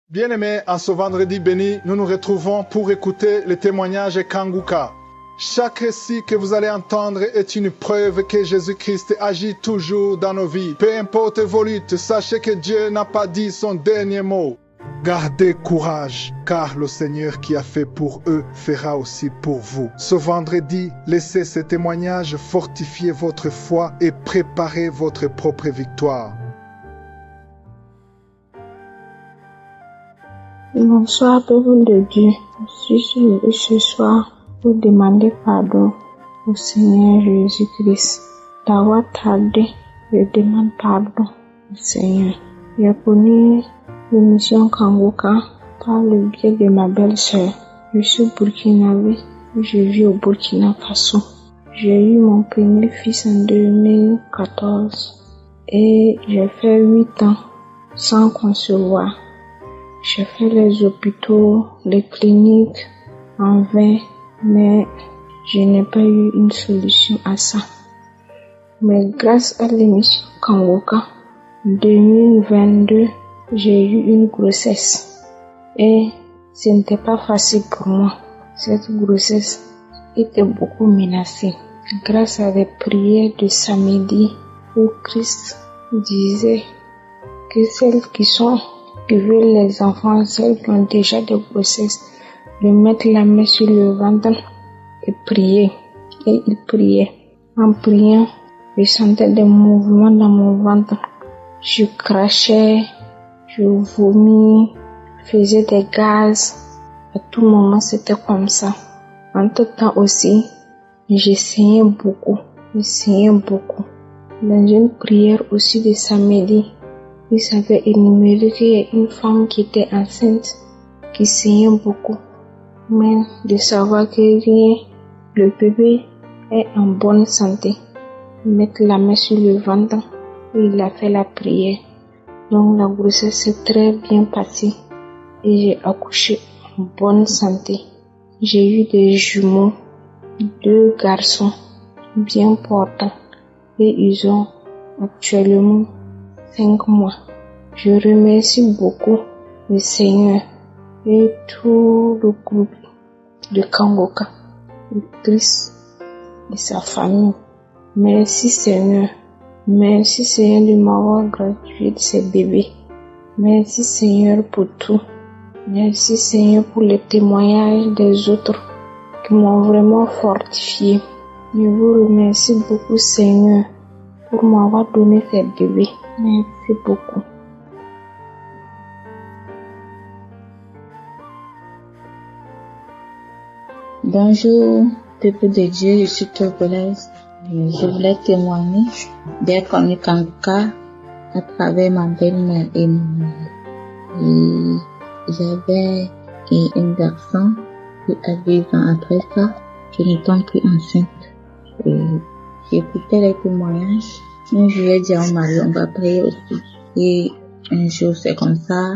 Bien-aimés, en ce vendredi béni, nous nous retrouvons pour écouter le témoignage Kanguka. Chaque récit que vous allez entendre est une preuve que Jésus-Christ agit toujours dans nos vies. Peu importe vos luttes, sachez que Dieu n'a pas dit son dernier mot. Gardez courage, car le Seigneur qui a fait pour eux fera aussi pour vous. Ce vendredi, laissez ce témoignage fortifier votre foi et préparer votre propre victoire. Bonsoir, peuple de Dieu. Je suis venu ce soir pour demander pardon au Seigneur Jésus-Christ. D'avoir tardé, je demande pardon au Seigneur. J'ai connu l'émission Kanguka par le biais de ma belle-sœur. Je suis burkinabé, je vis au Burkina Faso. J'ai eu mon premier fils en 2014 et j'ai fait 8 ans sans concevoir. J'ai fait les hôpitaux, les cliniques en vain, mais je n'ai pas eu une solution à ça. Mais grâce à l'émission Kanguka, en 2022, j'ai eu une grossesse et ce n'était pas facile pour moi. Cette grossesse était beaucoup menacée. Grâce à des prières de samedi où Christ disait que celles qui veulent les enfants, celles qui ont déjà des grossesses, de mettre la main sur le ventre et prier. Et il priait. En priant, je sentais des mouvements dans mon ventre. Je crachais, je vomis, je faisais des gaz. À tout moment, c'était comme ça. En tout temps aussi, j'essayais beaucoup. Dans une prière aussi de samedi, il s'avait énuméré qu'il y a une femme qui était enceinte, qui saignait beaucoup. Mais de savoir que le bébé est en bonne santé, mettre la main sur le ventre, et il a fait la prière. Donc la grossesse s'est très bien passée et j'ai accouché en bonne santé. J'ai eu des jumeaux, 2 garçons bien portants et ils ont actuellement 5 mois. Je remercie beaucoup le Seigneur et tout le groupe de Kanguka, le Christ et sa famille. Merci Seigneur. Merci Seigneur de m'avoir gratuit de ces bébés. Merci Seigneur pour tout. Merci Seigneur pour les témoignages des autres qui m'ont vraiment fortifié. Je vous remercie beaucoup Seigneur pour m'avoir donné ces bébés. Merci beaucoup. Bonjour, peuple de Dieu, je suis togolaise. Je voulais témoigner. J'ai connu Kanguka à travers ma belle-mère et mon mari. Et j'avais un garçon qui a 10 ans après ça, je ne tombe plus enceinte. Et j'écoutais les témoignages. Un jour, j'ai dit à mon mari, on va prier aussi. Et un jour, c'est comme ça,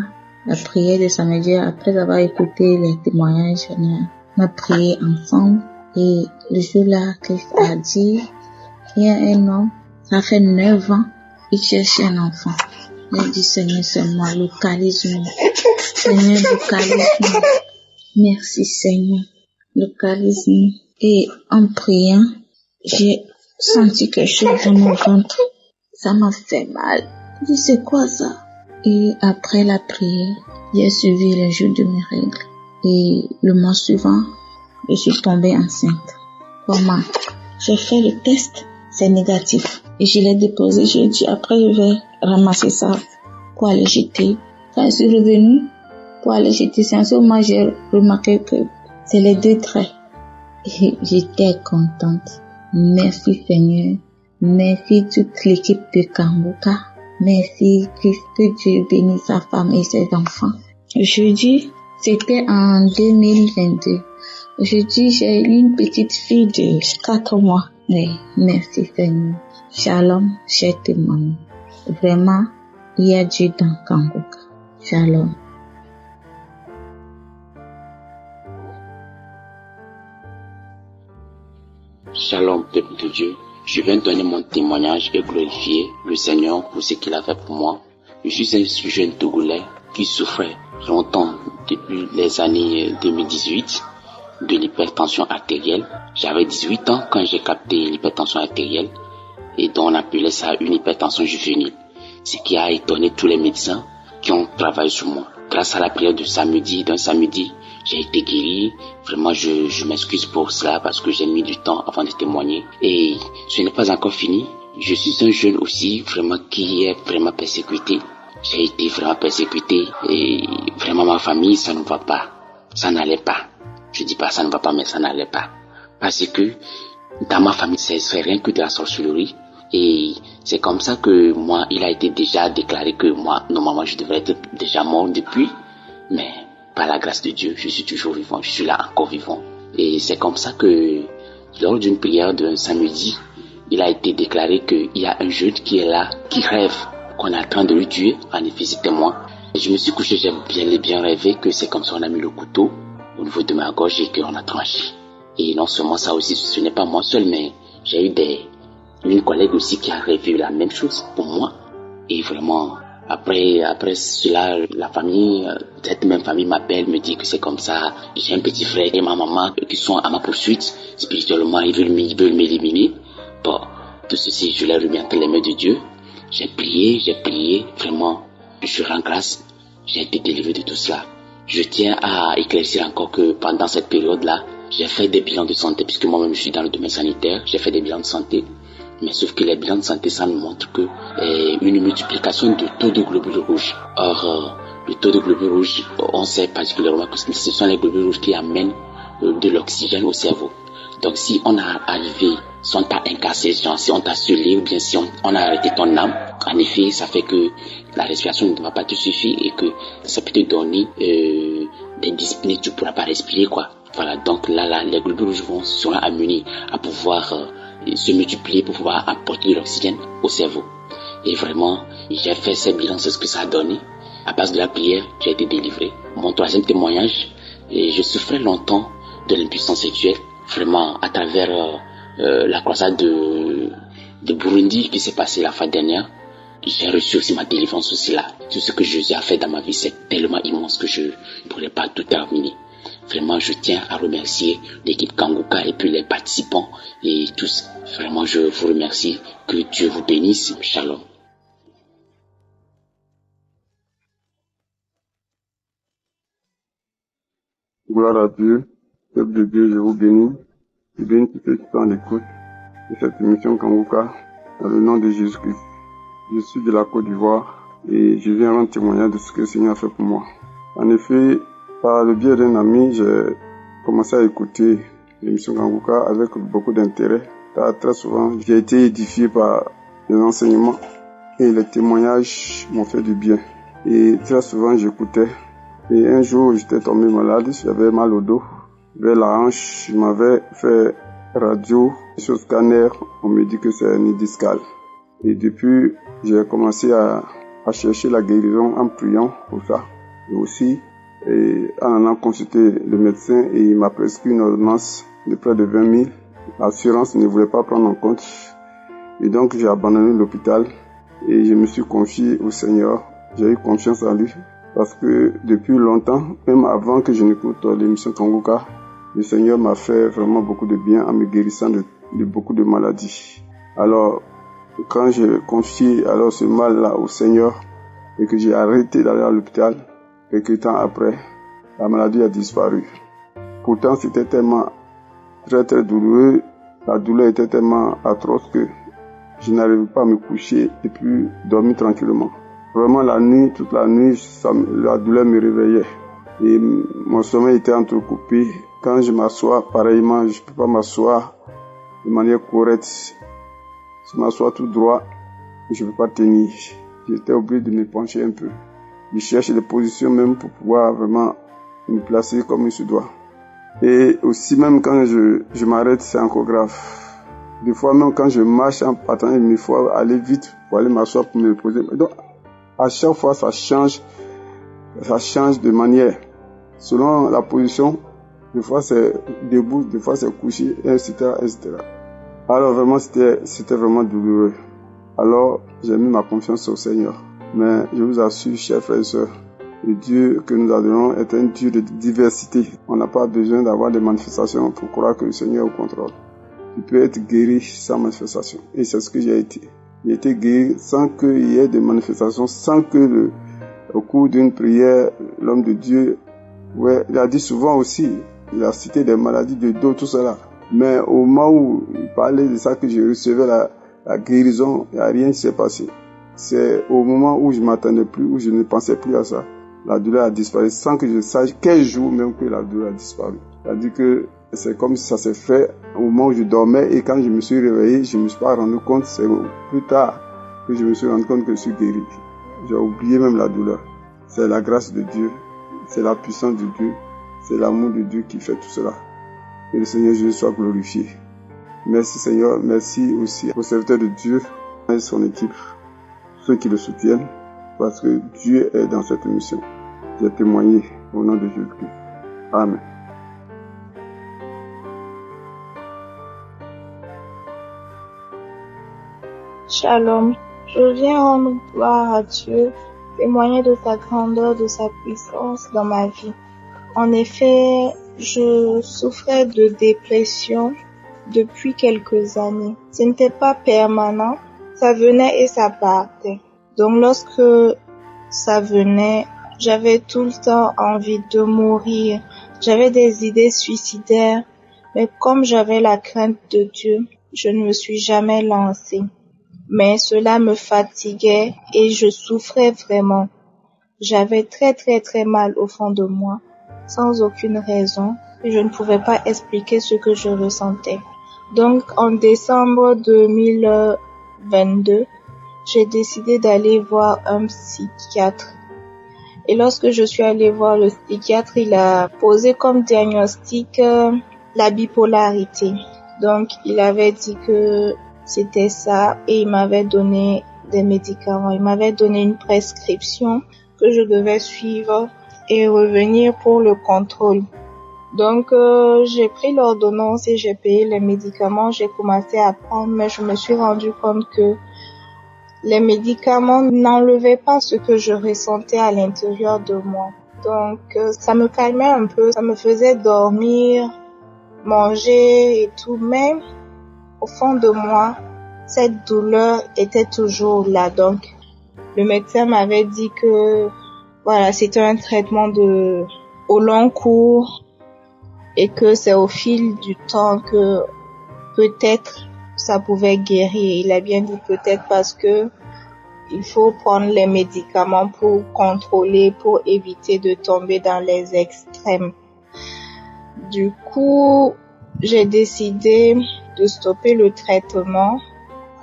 la prière de samedi, après avoir écouté les témoignages, on a prié ensemble. Et le jour-là, Christ a dit, il y a un homme, ça fait 9 ans, il cherche un enfant. Il dit, Seigneur, c'est moi, localise-moi. Seigneur, localise-moi. Merci, Seigneur, localise-moi. Et en priant, j'ai senti quelque chose dans mon ventre. Ça m'a fait mal. Je dis, c'est quoi ça? Et après la prière, j'ai suivi le jour de mes règles. Et le mois suivant, je suis tombée enceinte. Comment? J'ai fait le test, c'est négatif. Et je l'ai déposé, j'ai dit, après je vais ramasser ça pour aller jeter. Quand je suis revenue pour aller jeter, c'est en ce moment j'ai remarqué que c'est les 2 traits. Et j'étais contente. Merci Seigneur. Merci toute l'équipe de Kanguka. Merci Christ, que Dieu bénisse sa femme et ses enfants. Jeudi, c'était en 2022. Aujourd'hui, j'ai eu une petite fille de 4 mois. Oui, merci Seigneur. Shalom, cher témoin. Vraiment, il y a Dieu dans Kanguka. Shalom. Shalom, peuple de Dieu. Je viens donner mon témoignage et glorifier le Seigneur pour ce qu'il a fait pour moi. Je suis un jeune Togolais qui souffrait longtemps, depuis les années 2018, de l'hypertension artérielle. J'avais 18 ans quand j'ai capté l'hypertension artérielle et dont on appelait ça une hypertension juvénile. Ce qui a étonné tous les médecins qui ont travaillé sur moi. Grâce à la prière d'un samedi, j'ai été guéri. Vraiment, je m'excuse pour cela parce que j'ai mis du temps avant de témoigner. Et ce n'est pas encore fini. Je suis un jeune aussi, vraiment, qui est vraiment persécuté. J'ai été vraiment persécuté et vraiment ma famille, ça ne va pas. Ça n'allait pas. Je dis pas ça ne va pas, mais ça n'allait pas. Parce que dans ma famille, ce serait rien que de la sorcellerie. Et c'est comme ça que moi, il a été déjà déclaré que moi, normalement, je devrais être déjà mort depuis. Mais par la grâce de Dieu, je suis toujours vivant, je suis là encore vivant. Et c'est comme ça que lors d'une prière d'un samedi, il a été déclaré qu'il y a un jeune qui est là, qui rêve qu'on est en train de le tuer. En effet, c'était moi. Et je me suis couché, j'ai bien rêvé que c'est comme ça on a mis le couteau au niveau de ma gorge et qu'on a tranché. Et non seulement ça aussi, ce n'est pas moi seul, mais j'ai eu une collègue aussi qui a rêvé la même chose pour moi. Et vraiment, après cela, la famille, cette même famille m'appelle, me dit que c'est comme ça. J'ai un petit frère et ma maman qui sont à ma poursuite. Spirituellement, ils veulent m'éliminer. Bon, tout ceci, je l'ai remis entre les mains de Dieu. J'ai prié, vraiment, je rends grâce. J'ai été délivré de tout cela. Je tiens à éclaircir encore que pendant cette période-là, j'ai fait des bilans de santé, puisque moi-même je suis dans le domaine sanitaire. J'ai fait des bilans de santé. Mais sauf que les bilans de santé, ça nous montre que une multiplication de taux de globules rouges. Or, le taux de globules rouges, on sait particulièrement que ce sont les globules rouges qui amènent de l'oxygène au cerveau. Donc si on a arrivé, si on t'a incarcéré, si on t'a scellé ou bien si on a arrêté ton âme, en effet, ça fait que la respiration ne va pas te suffire et que ça peut te donner des dyspnées, tu ne pourras pas respirer, quoi. Voilà, donc là les globules rouges seront amenés à pouvoir se multiplier pour pouvoir apporter de l'oxygène au cerveau. Et vraiment, j'ai fait ces bilans, c'est ce que ça a donné. À base de la prière, j'ai été délivré. Mon troisième témoignage, je souffrais longtemps de l'impuissance sexuelle, vraiment à travers la croisade de Burundi qui s'est passée la fois dernière. J'ai reçu aussi ma délivrance aussi là. Tout ce que Jésus a fait dans ma vie, c'est tellement immense que je ne pourrais pas tout terminer. Vraiment, je tiens à remercier l'équipe Kanguka et puis les participants et tous. Vraiment, je vous remercie. Que Dieu vous bénisse. Shalom. Gloire à Dieu. Peuple de Dieu, je vous bénis. Je bénis tous ceux qui sont à l'écoute de cette émission Kanguka dans le nom de Jésus-Christ. Je suis de la Côte d'Ivoire et je viens rendre témoignage de ce que le Seigneur a fait pour moi. En effet, par le biais d'un ami, j'ai commencé à écouter l'émission Kanguka avec beaucoup d'intérêt. Car très souvent, j'ai été édifié par les enseignements et les témoignages m'ont fait du bien. Et très souvent, j'écoutais. Et un jour, j'étais tombé malade, j'avais mal au dos, vers la hanche, je m'avais fait radio, sur scanner, on me dit que c'est un hernie discale. Et depuis, j'ai commencé à chercher la guérison en priant pour ça. Et aussi, en allant consulter le médecin et il m'a prescrit une ordonnance de près de 20 000. L'assurance ne voulait pas prendre en compte. Et donc, j'ai abandonné l'hôpital et je me suis confié au Seigneur. J'ai eu confiance en lui. Parce que depuis longtemps, même avant que je n'écoute l'émission Kanguka, le Seigneur m'a fait vraiment beaucoup de bien en me guérissant de beaucoup de maladies. Alors, quand j'ai confié alors ce mal-là au Seigneur et que j'ai arrêté d'aller à l'hôpital, quelques temps après, la maladie a disparu. Pourtant, c'était tellement très très douloureux, la douleur était tellement atroce que je n'arrivais pas à me coucher et puis dormir tranquillement. Vraiment la nuit, toute la nuit, la douleur me réveillait. Et mon sommeil était entrecoupé. Quand je m'assois, pareillement, je ne peux pas m'asseoir de manière correcte. Je m'assois tout droit, je ne peux pas tenir. J'étais obligé de me pencher un peu. Je cherche des positions même pour pouvoir vraiment me placer comme il se doit. Et aussi même quand je m'arrête, c'est encore grave. Des fois même quand je marche en partant, il faut aller vite pour aller m'asseoir pour me poser. Donc, à chaque fois, ça change de manière. Selon la position, des fois c'est debout, des fois c'est couché, etc., etc. Alors vraiment, c'était vraiment douloureux. Alors, j'ai mis ma confiance au Seigneur. Mais je vous assure, chers frères et sœurs, Le Dieu que nous adorons est un Dieu de diversité. On n'a pas besoin d'avoir des manifestations pour croire que le Seigneur est au contrôle. Tu peux être guéri sans manifestation. Et c'est ce que j'ai été. J'ai été guéri sans qu'il y ait de manifestations, sans que au cours d'une prière, l'homme de Dieu, il a dit souvent aussi, il a cité des maladies de dos, tout cela. Mais au moment où il parlait de ça, que je recevais la guérison, il n'y a rien qui s'est passé. C'est au moment où je ne m'attendais plus, où je ne pensais plus à ça. La douleur a disparu sans que je sache quel jour même que la douleur a disparu. C'est-à-dire que c'est comme si ça s'est fait au moment où je dormais et quand je me suis réveillé, je ne me suis pas rendu compte, c'est plus tard que je me suis rendu compte que je suis guéri. J'ai oublié même la douleur. C'est la grâce de Dieu, c'est la puissance de Dieu, c'est l'amour de Dieu qui fait tout cela. Que le Seigneur Jésus soit glorifié. Merci Seigneur, merci aussi aux serviteurs de Dieu et son équipe, ceux qui le soutiennent, parce que Dieu est dans cette mission. J'ai témoigné au nom de Jésus-Christ. Amen. Shalom. Je viens rendre gloire à Dieu, témoigner de sa grandeur, de sa puissance dans ma vie. En effet, je souffrais de dépression depuis quelques années. Ce n'était pas permanent, ça venait et ça partait. Donc lorsque ça venait, j'avais tout le temps envie de mourir. J'avais des idées suicidaires, mais comme j'avais la crainte de Dieu, je ne me suis jamais lancée. Mais cela me fatiguait et je souffrais vraiment. J'avais très mal au fond de moi, sans aucune raison, et je ne pouvais pas expliquer ce que je ressentais. Donc en décembre 2022, j'ai décidé d'aller voir un psychiatre. Et lorsque je suis allée voir le psychiatre, il a posé comme diagnostic la bipolarité. Donc il avait dit que c'était ça et il m'avait donné des médicaments. Il m'avait donné une prescription que je devais suivre et revenir pour le contrôle. Donc j'ai pris l'ordonnance et j'ai payé les médicaments. J'ai commencé à prendre, mais je me suis rendu compte que les médicaments n'enlevaient pas ce que je ressentais à l'intérieur de moi. Donc ça me calmait un peu, ça me faisait dormir, manger et tout, mais au fond de moi, cette douleur était toujours là. Donc, le médecin m'avait dit que, voilà, c'était un traitement au long cours et que c'est au fil du temps que peut-être ça pouvait guérir. Il a bien dit peut-être parce que il faut prendre les médicaments pour contrôler, pour éviter de tomber dans les extrêmes. Du coup, j'ai décidé de stopper le traitement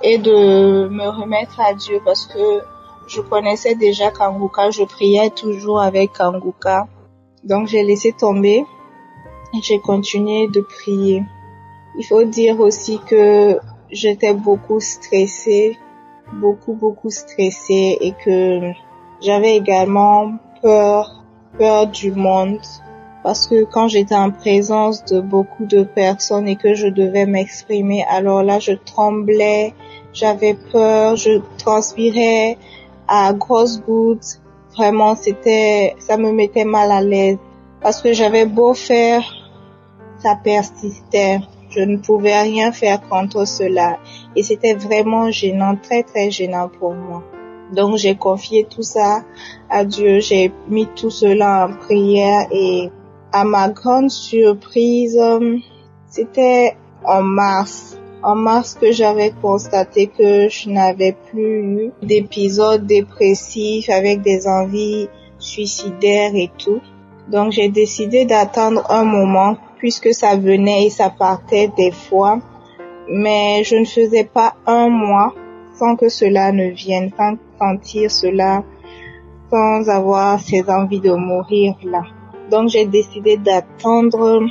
et de me remettre à Dieu parce que je connaissais déjà Kanguka, je priais toujours avec Kanguka. Donc j'ai laissé tomber et j'ai continué de prier. Il faut dire aussi que j'étais beaucoup stressée et que j'avais également peur du monde. Parce que quand j'étais en présence de beaucoup de personnes et que je devais m'exprimer, alors là, je tremblais, j'avais peur, je transpirais à grosses gouttes. Vraiment, ça me mettait mal à l'aise. Parce que j'avais beau faire, ça persistait. Je ne pouvais rien faire contre cela. Et c'était vraiment gênant, très gênant pour moi. Donc, j'ai confié tout ça à Dieu. J'ai mis tout cela en prière et à ma grande surprise, c'était en mars que j'avais constaté que je n'avais plus eu d'épisodes dépressifs avec des envies suicidaires et tout. Donc j'ai décidé d'attendre un moment puisque ça venait et ça partait des fois. Mais je ne faisais pas un mois sans que cela ne vienne, sans sentir cela, sans avoir ces envies de mourir là. Donc j'ai décidé d'attendre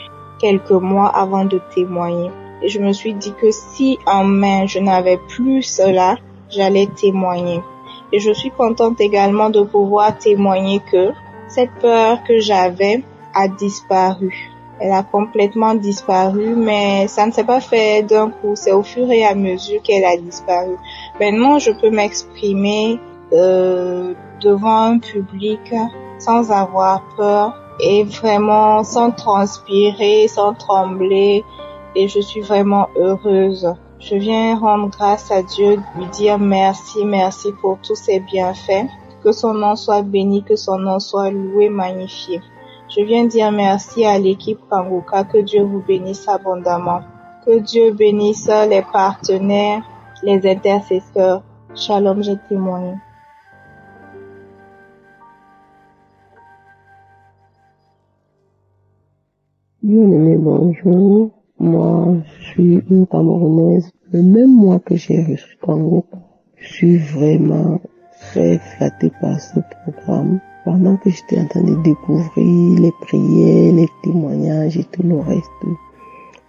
quelques mois avant de témoigner. Et je me suis dit que si en mai je n'avais plus cela, j'allais témoigner. Et je suis contente également de pouvoir témoigner que cette peur que j'avais a disparu. Elle a complètement disparu, mais ça ne s'est pas fait d'un coup. C'est au fur et à mesure qu'elle a disparu. Maintenant, je peux m'exprimer devant un public sans avoir peur et vraiment sans transpirer, sans trembler. Et je suis vraiment heureuse. Je viens rendre grâce à Dieu, lui dire merci, merci pour tous ses bienfaits. Que son nom soit béni, que son nom soit loué, magnifié. Je viens dire merci à l'équipe Kanguka, que Dieu vous bénisse abondamment. Que Dieu bénisse les partenaires, les intercesseurs. Shalom, je témoigne. Bien-aimé, bonjour. Moi, je suis une Camerounaise. Le même mois que j'ai reçu Kanguka, je suis vraiment très flattée par ce programme. Pendant que j'étais en train de découvrir les prières, les témoignages et tout le reste,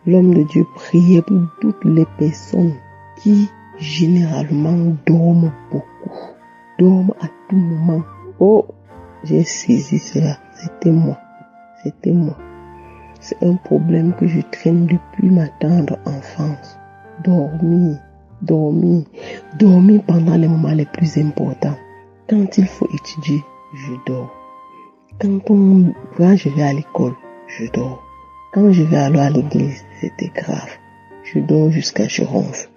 l'homme de Dieu priait pour toutes les personnes qui généralement dorment beaucoup, dorment à tout moment. Oh, j'ai saisi cela. C'était moi. C'est un problème que je traîne depuis ma tendre enfance. Dormir pendant les moments les plus importants. Quand il faut étudier, je dors. Quand je vais à l'école, je dors. Quand je vais alors à l'église, c'était grave. Je dors jusqu'à je ronfle.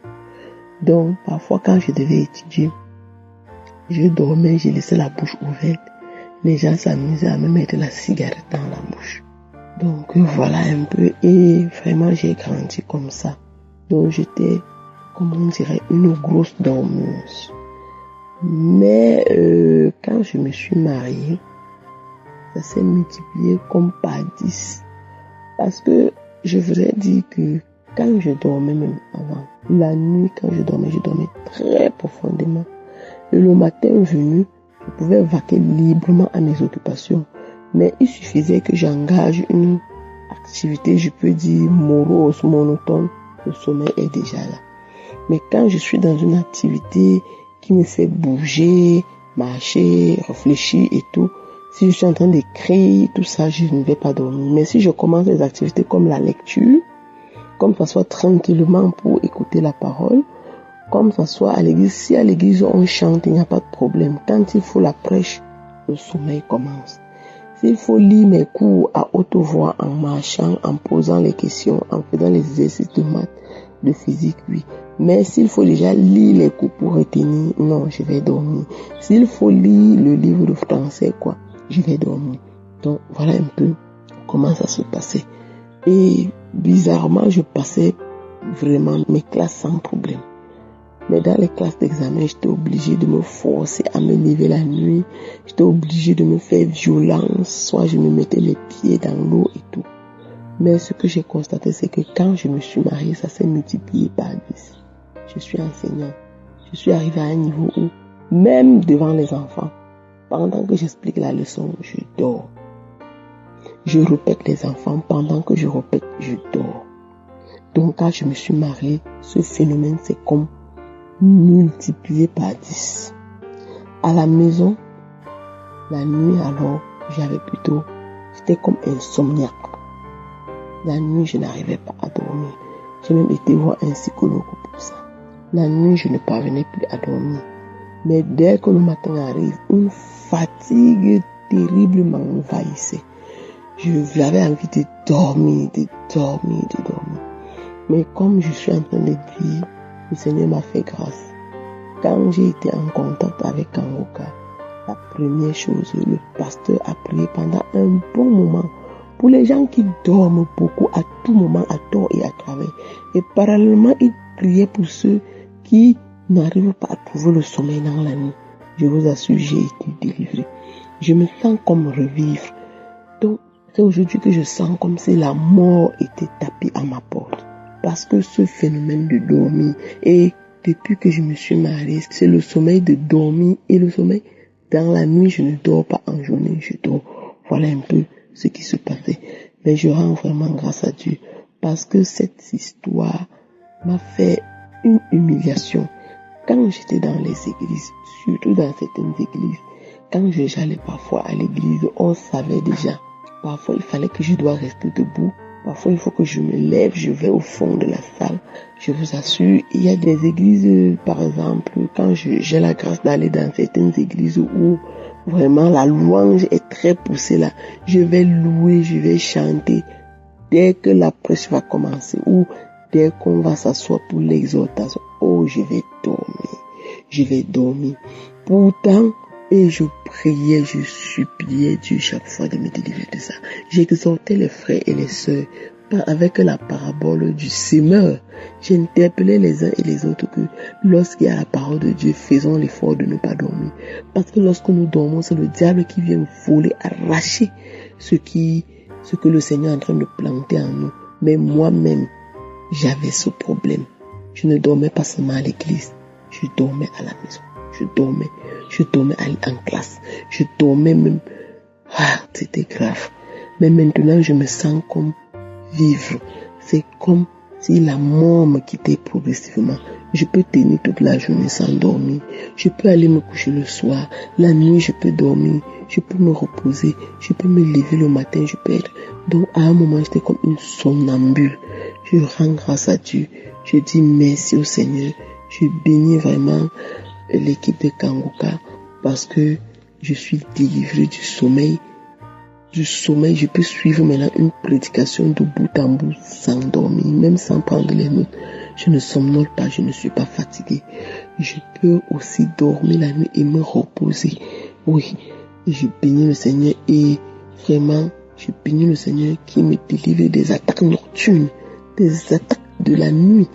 Donc, parfois quand je devais étudier, je dormais, je laissais la bouche ouverte. Les gens s'amusaient à me mettre la cigarette dans la bouche. Donc voilà un peu, et vraiment j'ai grandi comme ça. Donc j'étais, comment on dirait, une grosse dormeuse. Mais quand je me suis mariée, ça s'est multiplié comme par 10. Parce que je voudrais dire que quand je dormais même avant, la nuit quand je dormais très profondément. Et le matin venu, je pouvais vaquer librement à mes occupations. Mais il suffisait que j'engage une activité, je peux dire morose, monotone, le sommeil est déjà là. Mais quand je suis dans une activité qui me fait bouger, marcher, réfléchir et tout, si je suis en train d'écrire, tout ça, je ne vais pas dormir. Mais si je commence des activités comme la lecture, comme ça soit tranquillement pour écouter la parole, comme ça soit à l'église, si à l'église on chante, il n'y a pas de problème. Quand il faut la prêche, le sommeil commence. S'il faut lire mes cours à haute voix, en marchant, en posant les questions, en faisant les exercices de maths, de physique, oui. Mais s'il faut déjà lire les cours pour retenir, non, je vais dormir. S'il faut lire le livre de français, je vais dormir. Donc, voilà un peu comment ça se passait. Et bizarrement, je passais vraiment mes classes sans problème. Mais dans les classes d'examen, j'étais obligée de me forcer à me lever la nuit. J'étais obligée de me faire violence. Soit je me mettais les pieds dans l'eau et tout. Mais ce que j'ai constaté, c'est que quand je me suis mariée, ça s'est multiplié par 10. Je suis enseignante. Je suis arrivée à un niveau où, même devant les enfants, pendant que j'explique la leçon, je dors. Je répète les enfants. Pendant que je répète, je dors. Donc quand je me suis mariée, ce phénomène, c'est comme multiplié par 10. À la maison, la nuit alors, j'étais comme insomniaque. La nuit, je n'arrivais pas à dormir. J'ai même été voir un psychologue pour ça. La nuit, je ne parvenais plus à dormir. Mais dès que le matin arrive, une fatigue terrible m'envahissait. J'avais envie de dormir. Mais comme je suis en train de dire, le Seigneur m'a fait grâce. Quand j'ai été en contact avec Kanguka, la première chose, le pasteur a prié pendant un bon moment pour les gens qui dorment beaucoup à tout moment, à tort et à travers. Et parallèlement, il priait pour ceux qui n'arrivent pas à trouver le sommeil dans la nuit. Je vous assure, j'ai été délivré. Je me sens comme revivre. Donc, c'est aujourd'hui que je sens comme si la mort était tapée à ma porte. Parce que ce phénomène de dormir, et depuis que je me suis mariée, c'est le sommeil de dormir et le sommeil dans la nuit, je ne dors pas en journée, je dors. Voilà un peu ce qui se passait. Mais je rends vraiment grâce à Dieu parce que cette histoire m'a fait une humiliation. Quand j'étais dans les églises, surtout dans certaines églises, quand j'allais parfois à l'église, on savait déjà. Parfois, il fallait que je dois rester debout. Parfois, il faut que je me lève, je vais au fond de la salle. Je vous assure, il y a des églises, par exemple, quand j'ai la grâce d'aller dans certaines églises où Vraiment, la louange est très poussée là. Je vais louer, je vais chanter. Dès que la prêche va commencer ou dès qu'on va s'asseoir pour l'exhortation, oh, je vais dormir. Je vais dormir. Pourtant, et je priais, je suppliais Dieu chaque fois de me délivrer de ça. J'exhortais les frères et les sœurs avec la parabole du semeur. J'interpellais les uns et les autres que lorsqu'il y a la parole de Dieu, faisons l'effort de ne pas dormir. Parce que lorsque nous dormons, c'est le diable qui vient voler, arracher ce que le Seigneur est en train de planter en nous. Mais moi-même, j'avais ce problème. Je ne dormais pas seulement à l'église, je dormais à la maison. Je dormais en classe. Je dormais même. C'était grave. Mais maintenant, je me sens comme vivre. C'est comme si la mort me quittait progressivement. Je peux tenir toute la journée sans dormir. Je peux aller me coucher le soir. La nuit, je peux dormir. Je peux me reposer. Je peux me lever le matin. Je peux être. Donc, à un moment, j'étais comme une somnambule. Je rends grâce à Dieu. Je dis merci au Seigneur. Je bénis vraiment l'équipe de Kanguka parce que je suis délivré du sommeil. Je peux suivre maintenant une prédication de bout en bout sans dormir, même sans prendre les notes. Je ne somnole pas, je ne suis pas fatigué. Je peux aussi dormir la nuit et me reposer. Oui, je bénis le Seigneur et vraiment, je bénis le Seigneur qui me délivre des attaques nocturnes, des attaques de la nuit.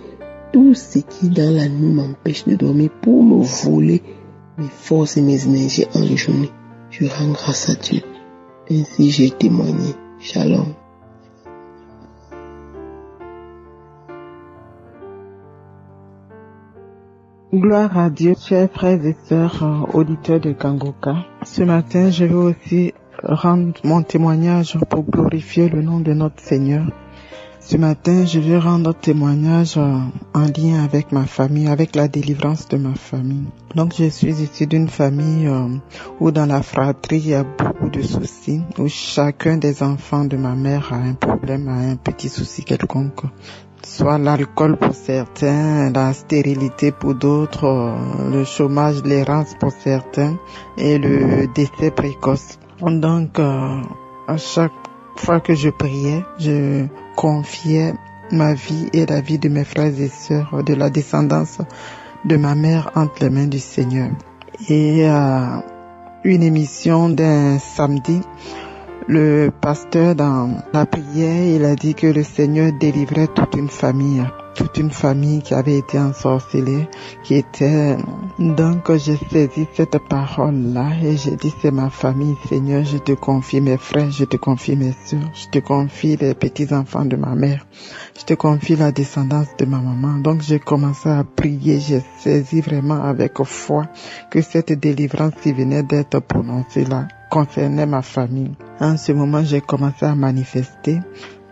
Tout ce qui dans la nuit m'empêche de dormir pour me voler mes forces et mes énergies en journée. Je rends grâce à Dieu. Ainsi j'ai témoigné. Shalom. Gloire à Dieu, chers frères et sœurs, auditeurs de Kanguka. Ce matin, je veux aussi rendre mon témoignage pour glorifier le nom de notre Seigneur. Ce matin, je vais rendre témoignage en lien avec ma famille, avec la délivrance de ma famille. Donc, je suis issue d'une famille où dans la fratrie, il y a beaucoup de soucis, où chacun des enfants de ma mère a un problème, a un petit souci quelconque. Soit l'alcool pour certains, la stérilité pour d'autres, le chômage, l'errance pour certains et le décès précoce. Donc, à chaque fois que je priais, je confiais ma vie et la vie de mes frères et sœurs, de la descendance de ma mère entre les mains du Seigneur. Et une émission d'un samedi, le pasteur dans la prière, il a dit que le Seigneur délivrait toute une famille qui avait été ensorcelée, qui était... Donc j'ai saisi cette parole-là et j'ai dit c'est ma famille, Seigneur, je te confie mes frères, je te confie mes sœurs, je te confie les petits-enfants de ma mère, je te confie la descendance de ma maman. Donc j'ai commencé à prier, j'ai saisi vraiment avec foi que cette délivrance qui venait d'être prononcée là concernait ma famille. En ce moment, j'ai commencé à manifester.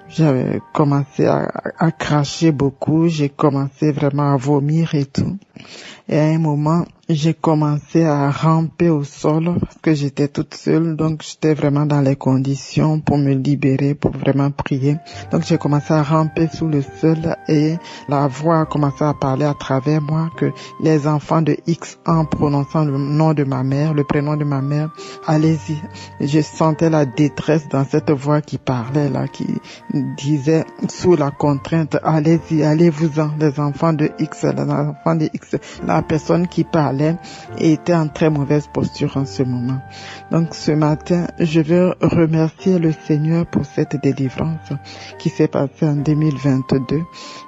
J'avais commencé à cracher beaucoup. J'ai commencé vraiment à vomir et tout. Et à un moment, j'ai commencé à ramper au sol parce que j'étais toute seule. Donc, j'étais vraiment dans les conditions pour me libérer, pour vraiment prier. Donc, j'ai commencé à ramper sous le sol et la voix a commencé à parler à travers moi que les enfants de X, en prononçant le nom de ma mère, le prénom de ma mère, allez-y. Je sentais la détresse dans cette voix qui parlait là, qui disait sous la contrainte, allez-y, allez-vous-en, les enfants de X, les enfants de X. La personne qui parlait était en très mauvaise posture en ce moment. Donc ce matin, je veux remercier le Seigneur pour cette délivrance qui s'est passée en 2022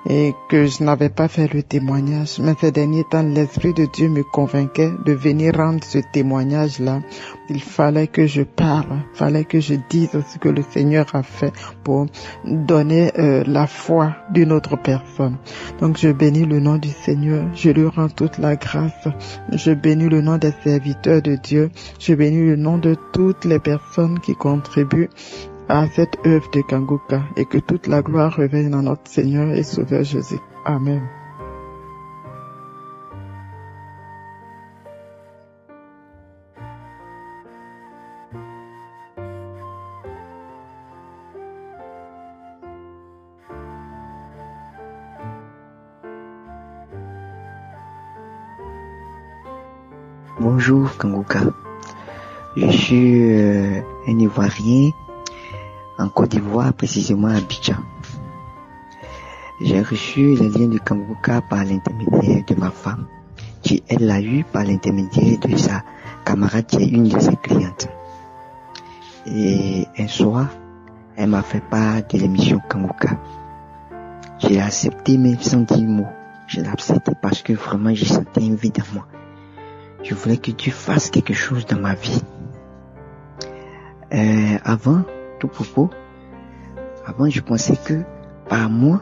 et que je n'avais pas fait le témoignage. Mais ces derniers temps, l'Esprit de Dieu me convainquait de venir rendre ce témoignage-là. Il fallait que je parle, il fallait que je dise ce que le Seigneur a fait pour donner la foi d'une autre personne. Donc je bénis le nom du Seigneur, je lui rends toute la grâce, je bénis le nom des serviteurs de Dieu, je bénis le nom de toutes les personnes qui contribuent à cette œuvre de Kanguka et que toute la gloire revienne à notre Seigneur et Sauveur Jésus. Amen. Bonjour Kanguka, Je suis un Ivoirien en Côte d'Ivoire, précisément à Abidjan. J'ai reçu les liens du Kanguka par l'intermédiaire de ma femme, qui elle l'a eu par l'intermédiaire de sa camarade qui est une de ses clientes. Et un soir, elle m'a fait part de l'émission Kanguka. J'ai accepté même sans dire mot. Je l'ai accepté parce que vraiment je sentais une vie dans moi. Je voulais que Dieu fasse quelque chose dans ma vie. Avant je pensais que par moi,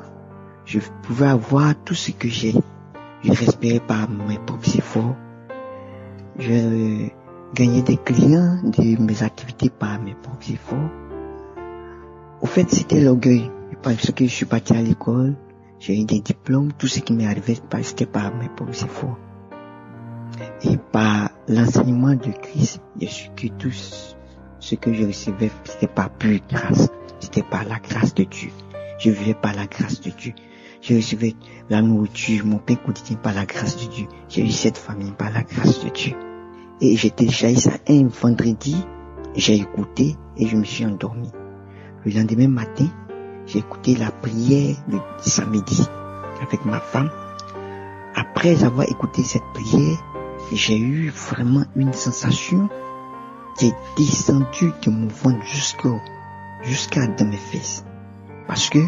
je pouvais avoir tout ce que j'ai. Je respirais par mes propres efforts. Je gagnais des clients de mes activités par mes propres efforts. Au fait, c'était l'orgueil. Parce que je suis parti à l'école, j'ai eu des diplômes, tout ce qui m'est arrivé, c'était par mes propres efforts. Et par l'enseignement de Christ, je suis que tout ce que je recevais, c'était par pure grâce. C'était par la grâce de Dieu. Je vivais par la grâce de Dieu. Je recevais la nourriture, mon pain quotidien par la grâce de Dieu. J'ai eu cette famille par la grâce de Dieu. Et j'ai téléchargé ça un vendredi, j'ai écouté et je me suis endormi. Le lendemain matin, j'ai écouté la prière du samedi avec ma femme. Après avoir écouté cette prière, j'ai eu vraiment une sensation qui est descendue de mon ventre jusqu'à dans mes fesses. Parce que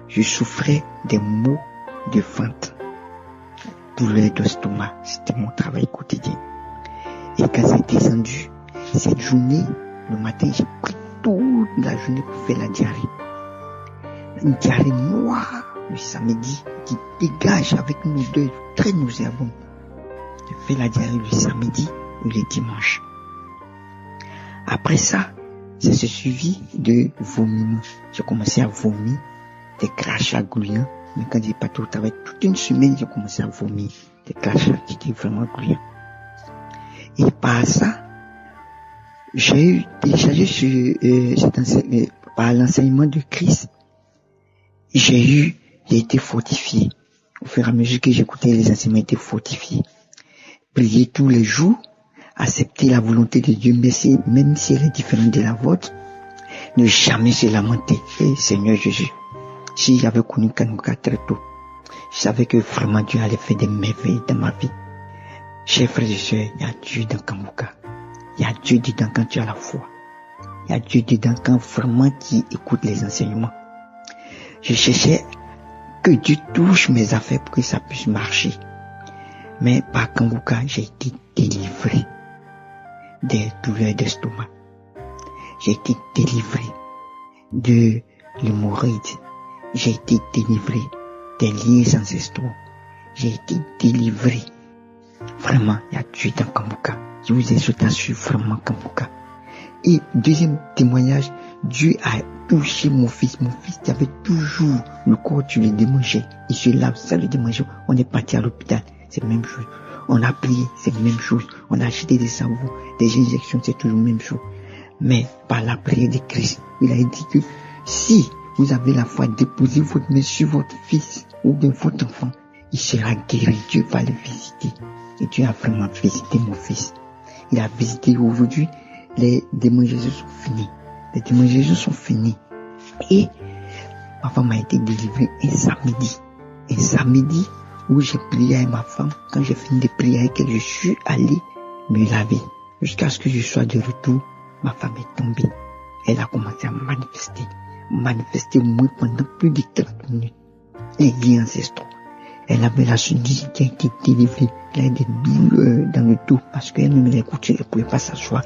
je souffrais des maux de ventre, douleur d'estomac. C'était mon travail quotidien. Et quand c'est descendu, cette journée, le matin, j'ai pris toute la journée pour faire la diarrhée. Une diarrhée noire le samedi qui dégage avec une odeur très nauséabonde. Je fais la diarrhée le samedi ou le dimanche. Après ça, ça se suivi de vomissement. J'ai commencé à vomir, des crachats gluants. Mais quand j'ai pas tout au travail, toute une semaine, j'ai commencé à vomir, des crachats qui étaient vraiment gluants. Et par ça, j'ai eu téléchargé par l'enseignement de Christ. J'ai été fortifié. Au fur et à mesure que j'écoutais les enseignements, j'ai été fortifié. Prier tous les jours, accepter la volonté de Dieu, même si elle est différente de la vôtre, ne jamais se lamenter. Et Seigneur Jésus, si j'avais connu Kanguka très tôt, je savais que vraiment Dieu allait faire des merveilles dans ma vie. Chers frères et sœurs, il y a Dieu dans Kanguka. Il y a Dieu dedans quand tu as la foi. Il y a Dieu dedans quand vraiment tu écoutes les enseignements. Je cherchais que Dieu touche mes affaires pour que ça puisse marcher. Mais par Kanguka, j'ai été délivré des douleurs d'estomac. J'ai été délivré de l'hémorroïde. J'ai été délivré des liens ancestraux. J'ai été délivré. Vraiment, il y a Dieu dans Kanguka. Je vous exhorte à suivre vraiment Kanguka. Et deuxième témoignage, Dieu a touché mon fils. Mon fils qui avait toujours le corps, tu le démangeais. Il se lave, ça le démangeait. On est parti à l'hôpital, c'est la même chose. On a prié, c'est la même chose. On a acheté des savons, des injections, c'est toujours la même chose. Mais par la prière de Christ, il a dit que si vous avez la foi, déposez votre main sur votre fils ou bien votre enfant, il sera guéri. Dieu va le visiter. Et Dieu a vraiment visité mon fils. Il a visité aujourd'hui. Les démangeaisons sont finis. Les démangeaisons sont finis. Et ma femme a été délivrée un samedi où j'ai prié avec ma femme. Quand j'ai fini de prier avec elle, je suis allé me laver. Jusqu'à ce que je sois de retour, ma femme est tombée. Elle a commencé à manifester au moins pendant plus de 30 minutes. Les liens ancestraux. Elle avait la sinusite qui a été délivrée. Elle a des douleurs dans le dos parce qu'elle-même elle écoutait, elle ne pouvait pas s'asseoir.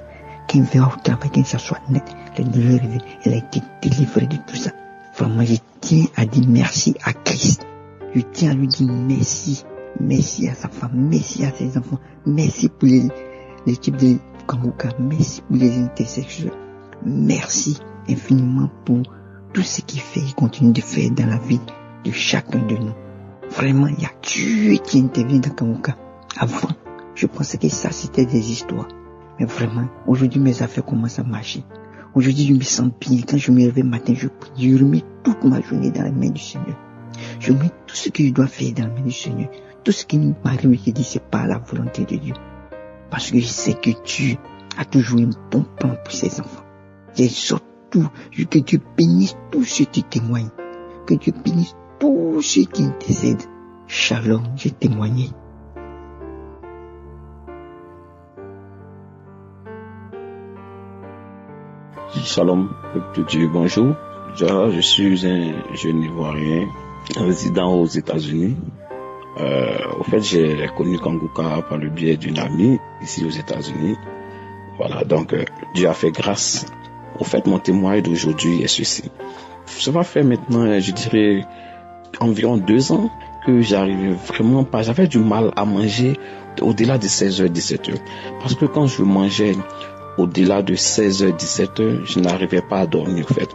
Quand elle va au travail, quand elle s'assoit net, les douleurs arrivaient. Elle a été délivrée de tout ça. Vraiment, je tiens à dire merci à Christ. Je tiens à lui dire merci. Merci à sa femme, merci à ses enfants, merci pour l'équipe de Kanguka, merci pour les intersexuels. Merci infiniment pour tout ce qu'il fait et continue de faire dans la vie de chacun de nous. Vraiment, il y a Dieu qui intervient dans Kanguka. Avant, je pensais que ça c'était des histoires. Mais vraiment, aujourd'hui mes affaires commencent à marcher. Aujourd'hui, je me sens bien. Quand je me réveille le matin, je remets toute ma journée dans les mains du Seigneur. Je mets tout ce que je dois faire dans les mains du Seigneur. Tout ce qui m'arrive, je dis, c'est pas la volonté de Dieu. Parce que je sais que Dieu a toujours un bon plan pour ses enfants. J'exhorte tout, que Dieu bénisse tous ceux qui témoignent, que Dieu bénisse tous ceux qui intercèdent. Shalom, j'ai témoigné. Shalom, peuple de Dieu, bonjour. Je suis un jeune Ivoirien résident aux États-Unis. Au fait, j'ai connu Kanguka par le biais d'une amie ici aux États-Unis. Voilà, donc Dieu a fait grâce. Au fait, mon témoignage d'aujourd'hui est ceci. Ça va faire maintenant, je dirais, environ 2 ans que j'arrivais vraiment pas. J'avais du mal à manger au-delà de 16h, 17h. Parce que quand je mangeais au-delà de 16h, 17h, je n'arrivais pas à dormir, en fait.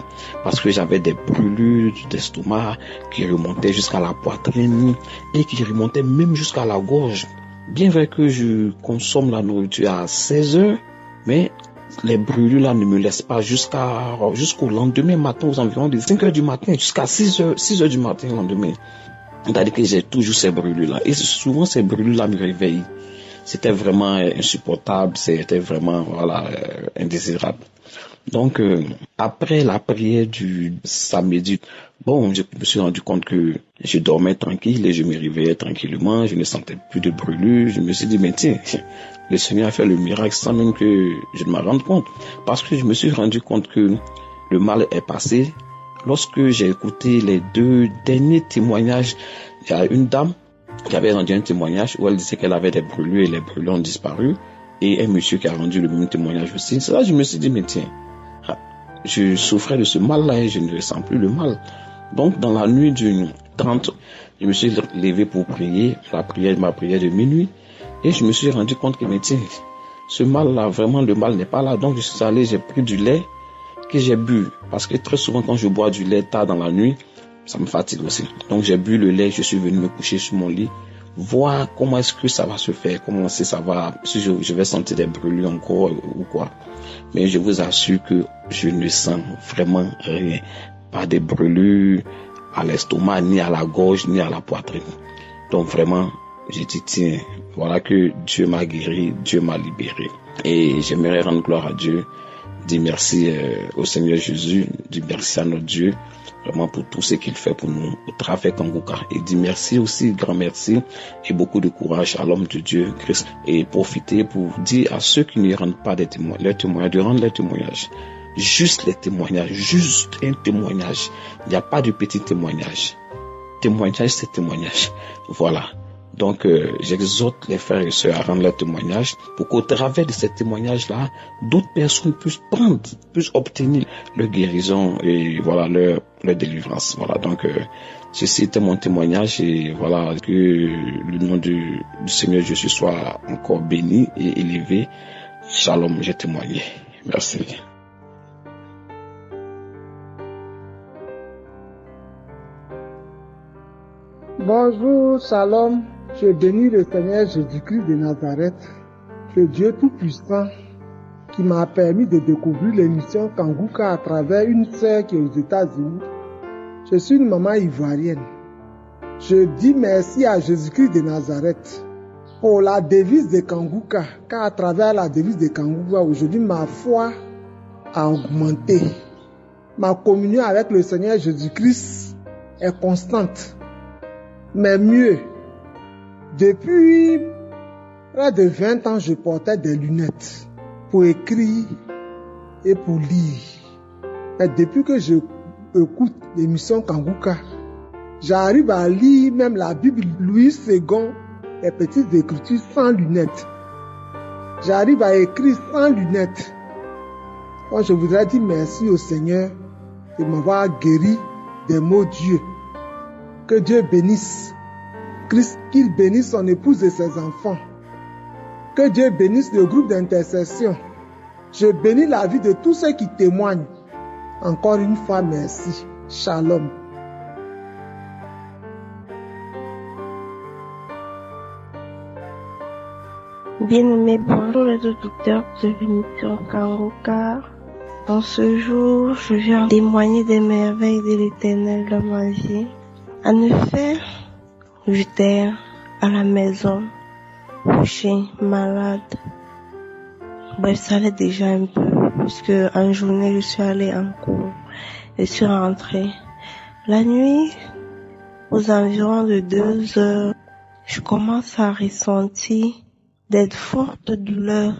Parce que j'avais des brûlures d'estomac qui remontaient jusqu'à la poitrine et qui remontaient même jusqu'à la gorge. Bien vrai que je consomme la nourriture à 16h, mais les brûlures là ne me laissent pas jusqu'au lendemain matin, aux environs de 5h du matin, jusqu'à 6h du matin, le lendemain. C'est-à-dire que j'ai toujours ces brûlures là. Et souvent, ces brûlures là me réveillent. C'était vraiment insupportable, c'était vraiment indésirable. Donc après la prière du samedi, je me suis rendu compte que je dormais tranquille et je me réveillais tranquillement, je ne sentais plus de brûlures. Je me suis dit mais tiens, le Seigneur a fait le miracle sans même que je ne m'en rende compte, parce que je me suis rendu compte que le mal est passé. Lorsque j'ai écouté les 2 derniers témoignages, il y a une dame qui avait rendu un témoignage où elle disait qu'elle avait des brûlures et les brûlures ont disparu, et un monsieur qui a rendu le même témoignage aussi. C'est là que je me suis dit mais tiens, je souffrais de ce mal-là et je ne ressens plus le mal. Donc dans la nuit du 30, je me suis levé pour prier, ma prière de minuit, et je me suis rendu compte que mais tiens, ce mal-là, vraiment le mal n'est pas là. Donc je suis allé, j'ai pris du lait que j'ai bu, parce que très souvent quand je bois du lait tard dans la nuit, ça me fatigue aussi. Donc j'ai bu le lait, je suis venu me coucher sur mon lit, voir comment est-ce que ça va se faire, comment ça va, si je vais sentir des brûlures encore ou quoi. Mais je vous assure que je ne sens vraiment rien, pas de brûlures à l'estomac, ni à la gorge, ni à la poitrine. Donc vraiment, j'ai dit tiens, voilà que Dieu m'a guéri, Dieu m'a libéré. Et j'aimerais rendre gloire à Dieu, dire merci au Seigneur Jésus, dire merci à notre Dieu, vraiment pour tout ce qu'il fait pour nous au travers Kanguka. Et dire merci aussi, grand merci, et beaucoup de courage à l'homme de Dieu, Christ. Et profiter pour dire à ceux qui ne rendent pas leurs témoignages, de rendre leurs témoignages. Juste les témoignages, juste un témoignage. Il n'y a pas de petit témoignage. Témoignage, c'est témoignage. Voilà. Donc, j'exhorte les frères et sœurs à rendre leur témoignage pour qu'au travers de ces témoignages-là, d'autres personnes puissent obtenir leur guérison et voilà, leur délivrance. Voilà. Donc, ceci était mon témoignage et voilà, que le nom du Seigneur Jésus soit encore béni et élevé. Shalom, j'ai témoigné. Merci. Bonjour, shalom. Je bénis le Seigneur Jésus-Christ de Nazareth, le Dieu Tout-Puissant, qui m'a permis de découvrir l'émission Kanguka à travers une sœur qui est aux États-Unis. Je suis une maman ivoirienne. Je dis merci à Jésus-Christ de Nazareth pour la devise de Kanguka, car à travers la devise de Kanguka, aujourd'hui, ma foi a augmenté. Ma communion avec le Seigneur Jésus-Christ est constante. Mais mieux, depuis près de 20 ans, je portais des lunettes pour écrire et pour lire. Et depuis que je écoute l'émission Kanguka, j'arrive à lire même la Bible Louis II, les petites écritures sans lunettes. J'arrive à écrire sans lunettes. Donc je voudrais dire merci au Seigneur de m'avoir guéri des maux Dieu. Que Dieu bénisse Christ, qu'il bénisse son épouse et ses enfants. Que Dieu bénisse le groupe d'intercession. Je bénis la vie de tous ceux qui témoignent. Encore une fois, merci. Shalom. Bien-aimés, bonjour les auditeurs de l'émission Kanguka. En ce jour, je viens témoigner des merveilles de l'Éternel dans ma vie. En effet, j'étais à la maison, couché, malade. Bref, ça allait déjà un peu, puisque en journée, je suis allée en cours. Je suis rentrée. La nuit, aux environs de 2 heures, je commence à ressentir des fortes douleurs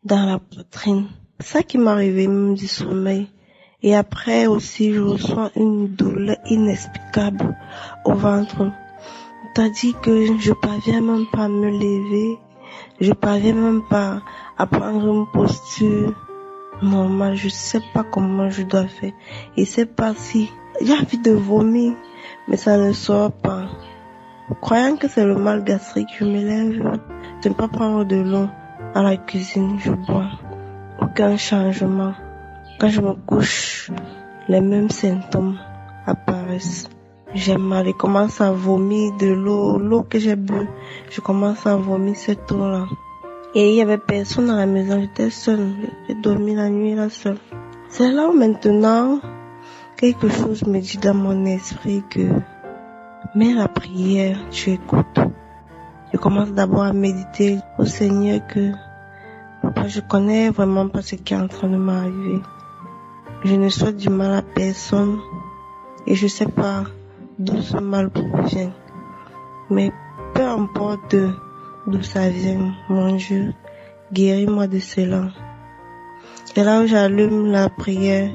dans la poitrine. Ça qui m'a réveillée même du sommeil. Et après aussi, je ressens une douleur inexplicable au ventre. C'est-à-dire que je parviens même pas à me lever. Je parviens même pas à prendre une posture normale. Je sais pas comment je dois faire. Et c'est pas si j'ai envie de vomir, mais ça ne sort pas. Croyant que c'est le mal gastrique, je me lève. Je ne peux pas prendre de l'eau à la cuisine, je bois. Aucun changement. Quand je me couche, les mêmes symptômes apparaissent. J'ai mal, je commence à vomir de l'eau que j'ai bu. Je commence à vomir cette eau-là. Et il y avait personne dans la maison, j'étais seule. J'ai dormi la nuit là seule. C'est là où maintenant, quelque chose me dit dans mon esprit que, mets la prière, tu écoutes. Je commence d'abord à méditer au Seigneur que, papa, je connais vraiment pas ce qui est en train de m'arriver. Je ne souhaite du mal à personne et je sais pas d'où ce mal provient. Mais peu importe d'où ça vient, mon Dieu, guéris-moi de cela. Et là où j'allume la prière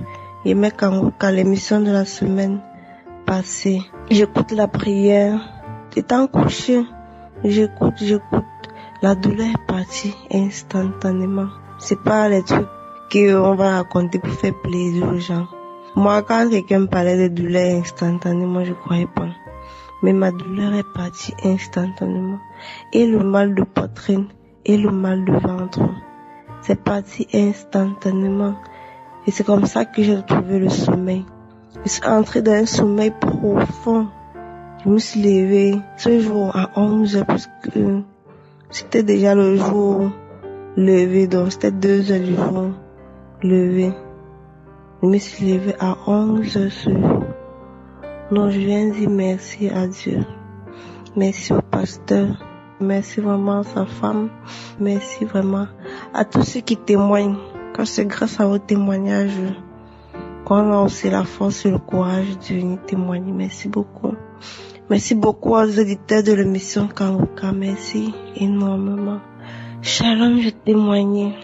et mets Kanguka, l'émission de la semaine passée, j'écoute la prière. Étant couché, j'écoute. La douleur est partie instantanément. C'est pas les trucs qu'on va raconter pour faire plaisir aux gens. Moi, quand quelqu'un me parlait de douleur instantanément, je croyais pas. Mais ma douleur est partie instantanément. Et le mal de poitrine et le mal de ventre, c'est parti instantanément. Et c'est comme ça que j'ai trouvé le sommeil. Je suis entrée dans un sommeil profond. Je me suis levée ce jour à 11h parce que c'était déjà le jour levé, donc c'était 2h du jour levé. Je me suis levée à 11h ce jour. Donc je viens dire merci à Dieu. Merci au pasteur. Merci vraiment à sa femme. Merci vraiment à tous ceux qui témoignent. Car c'est grâce à vos témoignages qu'on a aussi la force et le courage de venir témoigner. Merci beaucoup. Merci beaucoup aux auditeurs de l'émission Kanguka. Merci énormément. Shalom, je témoignais.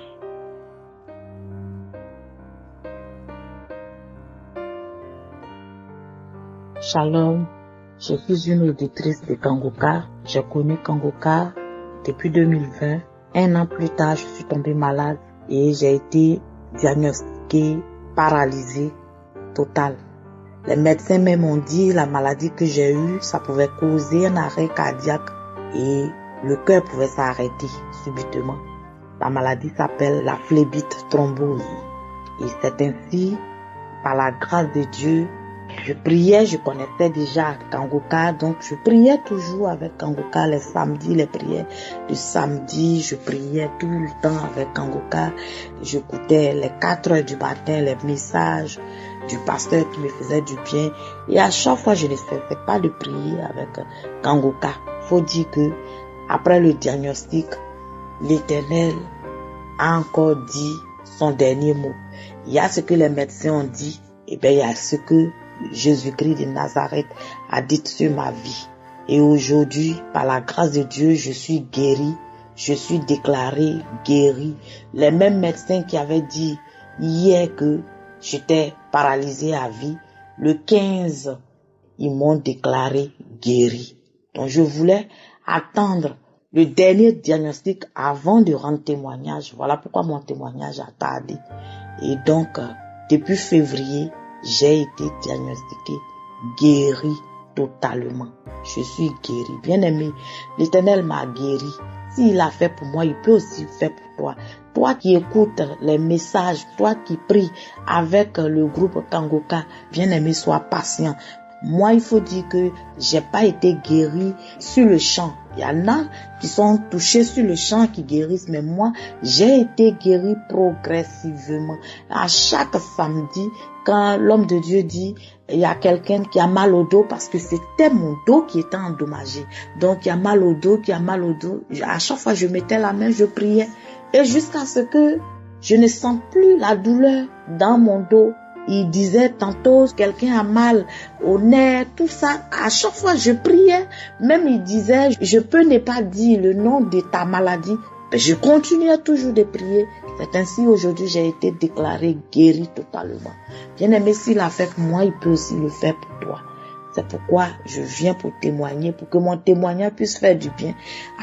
Shalom, je suis une auditrice de Kanguka. J'ai connu Kanguka depuis 2020. Un an plus tard, je suis tombée malade et j'ai été diagnostiquée paralysée totale. Les médecins même ont dit la maladie que j'ai eue, ça pouvait causer un arrêt cardiaque et le cœur pouvait s'arrêter subitement. La maladie s'appelle la phlébite thrombose. Et c'est ainsi, par la grâce de Dieu, je priais, je connaissais déjà Kanguka, donc je priais toujours avec Kanguka les samedis, les prières du samedi, je priais tout le temps avec Kanguka. J'écoutais les 4 heures du matin, les messages du pasteur qui me faisait du bien. Et à chaque fois, je ne cessais pas de prier avec Kanguka. Faut dire que, après le diagnostic, l'Éternel a encore dit son dernier mot. Il y a ce que les médecins ont dit, et bien il y a ce que Jésus-Christ de Nazareth a dit sur ma vie. Et aujourd'hui, par la grâce de Dieu, je suis guéri, je suis déclaré guéri. Les mêmes médecins qui avaient dit hier que j'étais paralysé à vie, le 15, ils m'ont déclaré guéri. Donc je voulais attendre le dernier diagnostic avant de rendre témoignage. Voilà pourquoi mon témoignage a tardé. Et donc, depuis février, j'ai été diagnostiqué, guéri totalement. Je suis guéri. Bien-aimé, l'Éternel m'a guéri. S'il a fait pour moi, il peut aussi faire pour toi. Toi qui écoutes les messages, toi qui pries avec le groupe Kanguka, bien-aimé, sois patient. Moi, il faut dire que j'ai pas été guéri sur le champ. Il y en a qui sont touchés sur le champ qui guérissent, mais moi, j'ai été guéri progressivement. À chaque samedi, quand l'homme de Dieu dit, il y a quelqu'un qui a mal au dos parce que c'était mon dos qui était endommagé. Donc, il y a mal au dos, qui a mal au dos. À chaque fois, je mettais la main, je priais. Et jusqu'à ce que je ne sens plus la douleur dans mon dos. Il disait tantôt, quelqu'un a mal au nerf, tout ça. À chaque fois, je priais. Même il disait, je peux ne pas dire le nom de ta maladie. Mais je continuais toujours de prier. C'est ainsi aujourd'hui, j'ai été déclarée guérie totalement. Bien-aimé, s'il a fait pour moi, il peut aussi le faire pour toi. C'est pourquoi je viens pour témoigner, pour que mon témoignage puisse faire du bien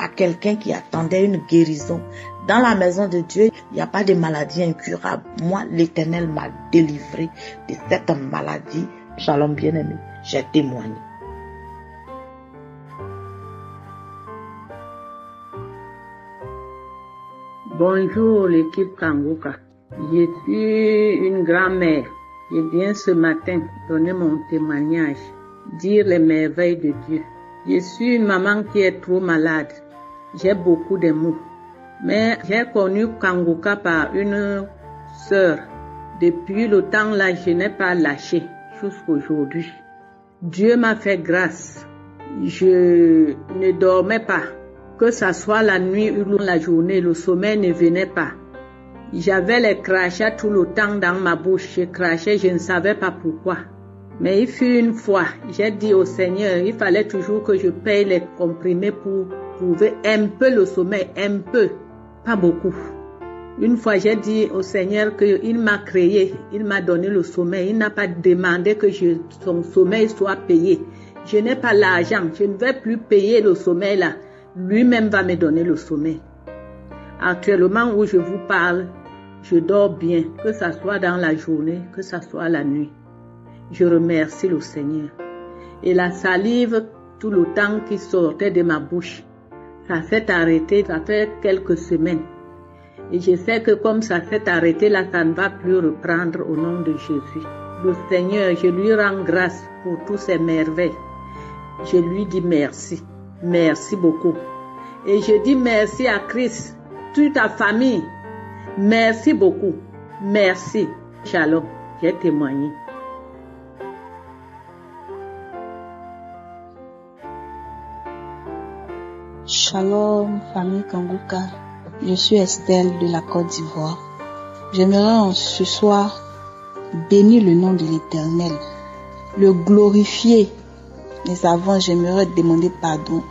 à quelqu'un qui attendait une guérison. Dans la maison de Dieu, il n'y a pas de maladie incurable. Moi, l'Éternel m'a délivré de cette maladie. Shalom bien-aimé, j'ai témoigné. Bonjour l'équipe Kanguka. Je suis une grand-mère. Je viens ce matin donner mon témoignage, dire les merveilles de Dieu. Je suis une maman qui est trop malade. J'ai beaucoup de maux. Mais j'ai connu Kanguka par une sœur. Depuis le temps-là, je n'ai pas lâché jusqu'aujourd'hui. Dieu m'a fait grâce. Je ne dormais pas. Que ça soit la nuit ou la journée, le sommeil ne venait pas. J'avais les crachats tout le temps dans ma bouche. Je crachais, je ne savais pas pourquoi. Mais il fut une fois, j'ai dit au Seigneur, il fallait toujours que je paye les comprimés pour trouver un peu le sommeil, un peu, pas beaucoup. Une fois, j'ai dit au Seigneur qu'il m'a créé, il m'a donné le sommeil. Il n'a pas demandé que son sommeil soit payé. Je n'ai pas l'argent, je ne vais plus payer le sommeil là. Lui-même va me donner le sommeil. Actuellement où je vous parle, je dors bien, que ça soit dans la journée, que ça soit la nuit. Je remercie le Seigneur. Et la salive, tout le temps qui sortait de ma bouche, ça s'est arrêté, ça fait quelques semaines. Et je sais que comme ça s'est arrêté là, ça ne va plus reprendre au nom de Jésus. Le Seigneur, je lui rends grâce pour tous ses merveilles. Je lui dis merci. Merci beaucoup. Et je dis merci à Christ, toute ta famille. Merci beaucoup. Merci. Shalom. J'ai témoigné. Shalom, famille Kanguka. Je suis Estelle de la Côte d'Ivoire. J'aimerais ce soir bénir le nom de l'Éternel, le glorifier. Mais avant, j'aimerais demander pardon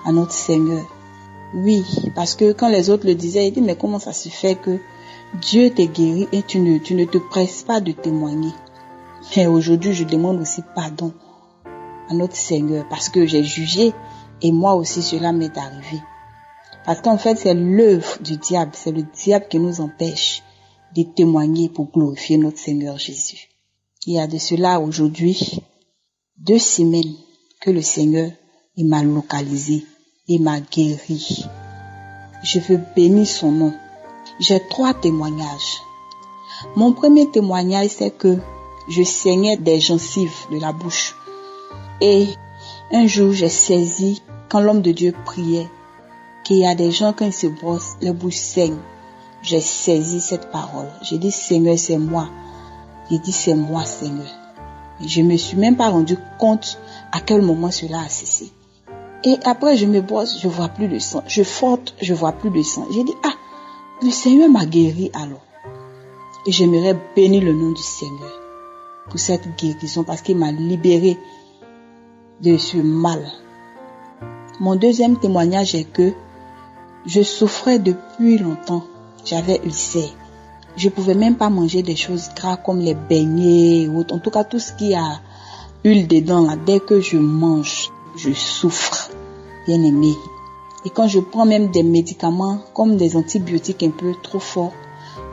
à notre Seigneur. Oui, parce que quand les autres le disaient, ils disaient, mais comment ça se fait que Dieu t'est guéri et tu ne te presses pas de témoigner. Mais aujourd'hui, je demande aussi pardon à notre Seigneur parce que j'ai jugé et moi aussi cela m'est arrivé. Parce qu'en fait, c'est l'œuvre du diable, c'est le diable qui nous empêche de témoigner pour glorifier notre Seigneur Jésus. Il y a de cela aujourd'hui 2 semaines que le Seigneur il m'a localisé, il m'a guéri. Je veux bénir son nom. J'ai 3 témoignages. Mon premier témoignage, c'est que je saignais des gencives de la bouche. Et un jour, j'ai saisi, quand l'homme de Dieu priait, qu'il y a des gens, quand ils se brossent, les bouches saignent. J'ai saisi cette parole. J'ai dit, Seigneur, c'est moi. J'ai dit, c'est moi, Seigneur. Et je me suis même pas rendu compte à quel moment cela a cessé. Et après, je me brosse, je vois plus de sang. Je frotte, je vois plus de sang. J'ai dit, le Seigneur m'a guéri alors. Et j'aimerais bénir le nom du Seigneur pour cette guérison parce qu'il m'a libéré de ce mal. Mon deuxième témoignage est que je souffrais depuis longtemps. J'avais ulcère. Je pouvais même pas manger des choses gras comme les beignets ou en tout cas tout ce qui a huile dedans là. Dès que je mange, je souffre, bien aimé. Et quand je prends même des médicaments comme des antibiotiques un peu trop forts,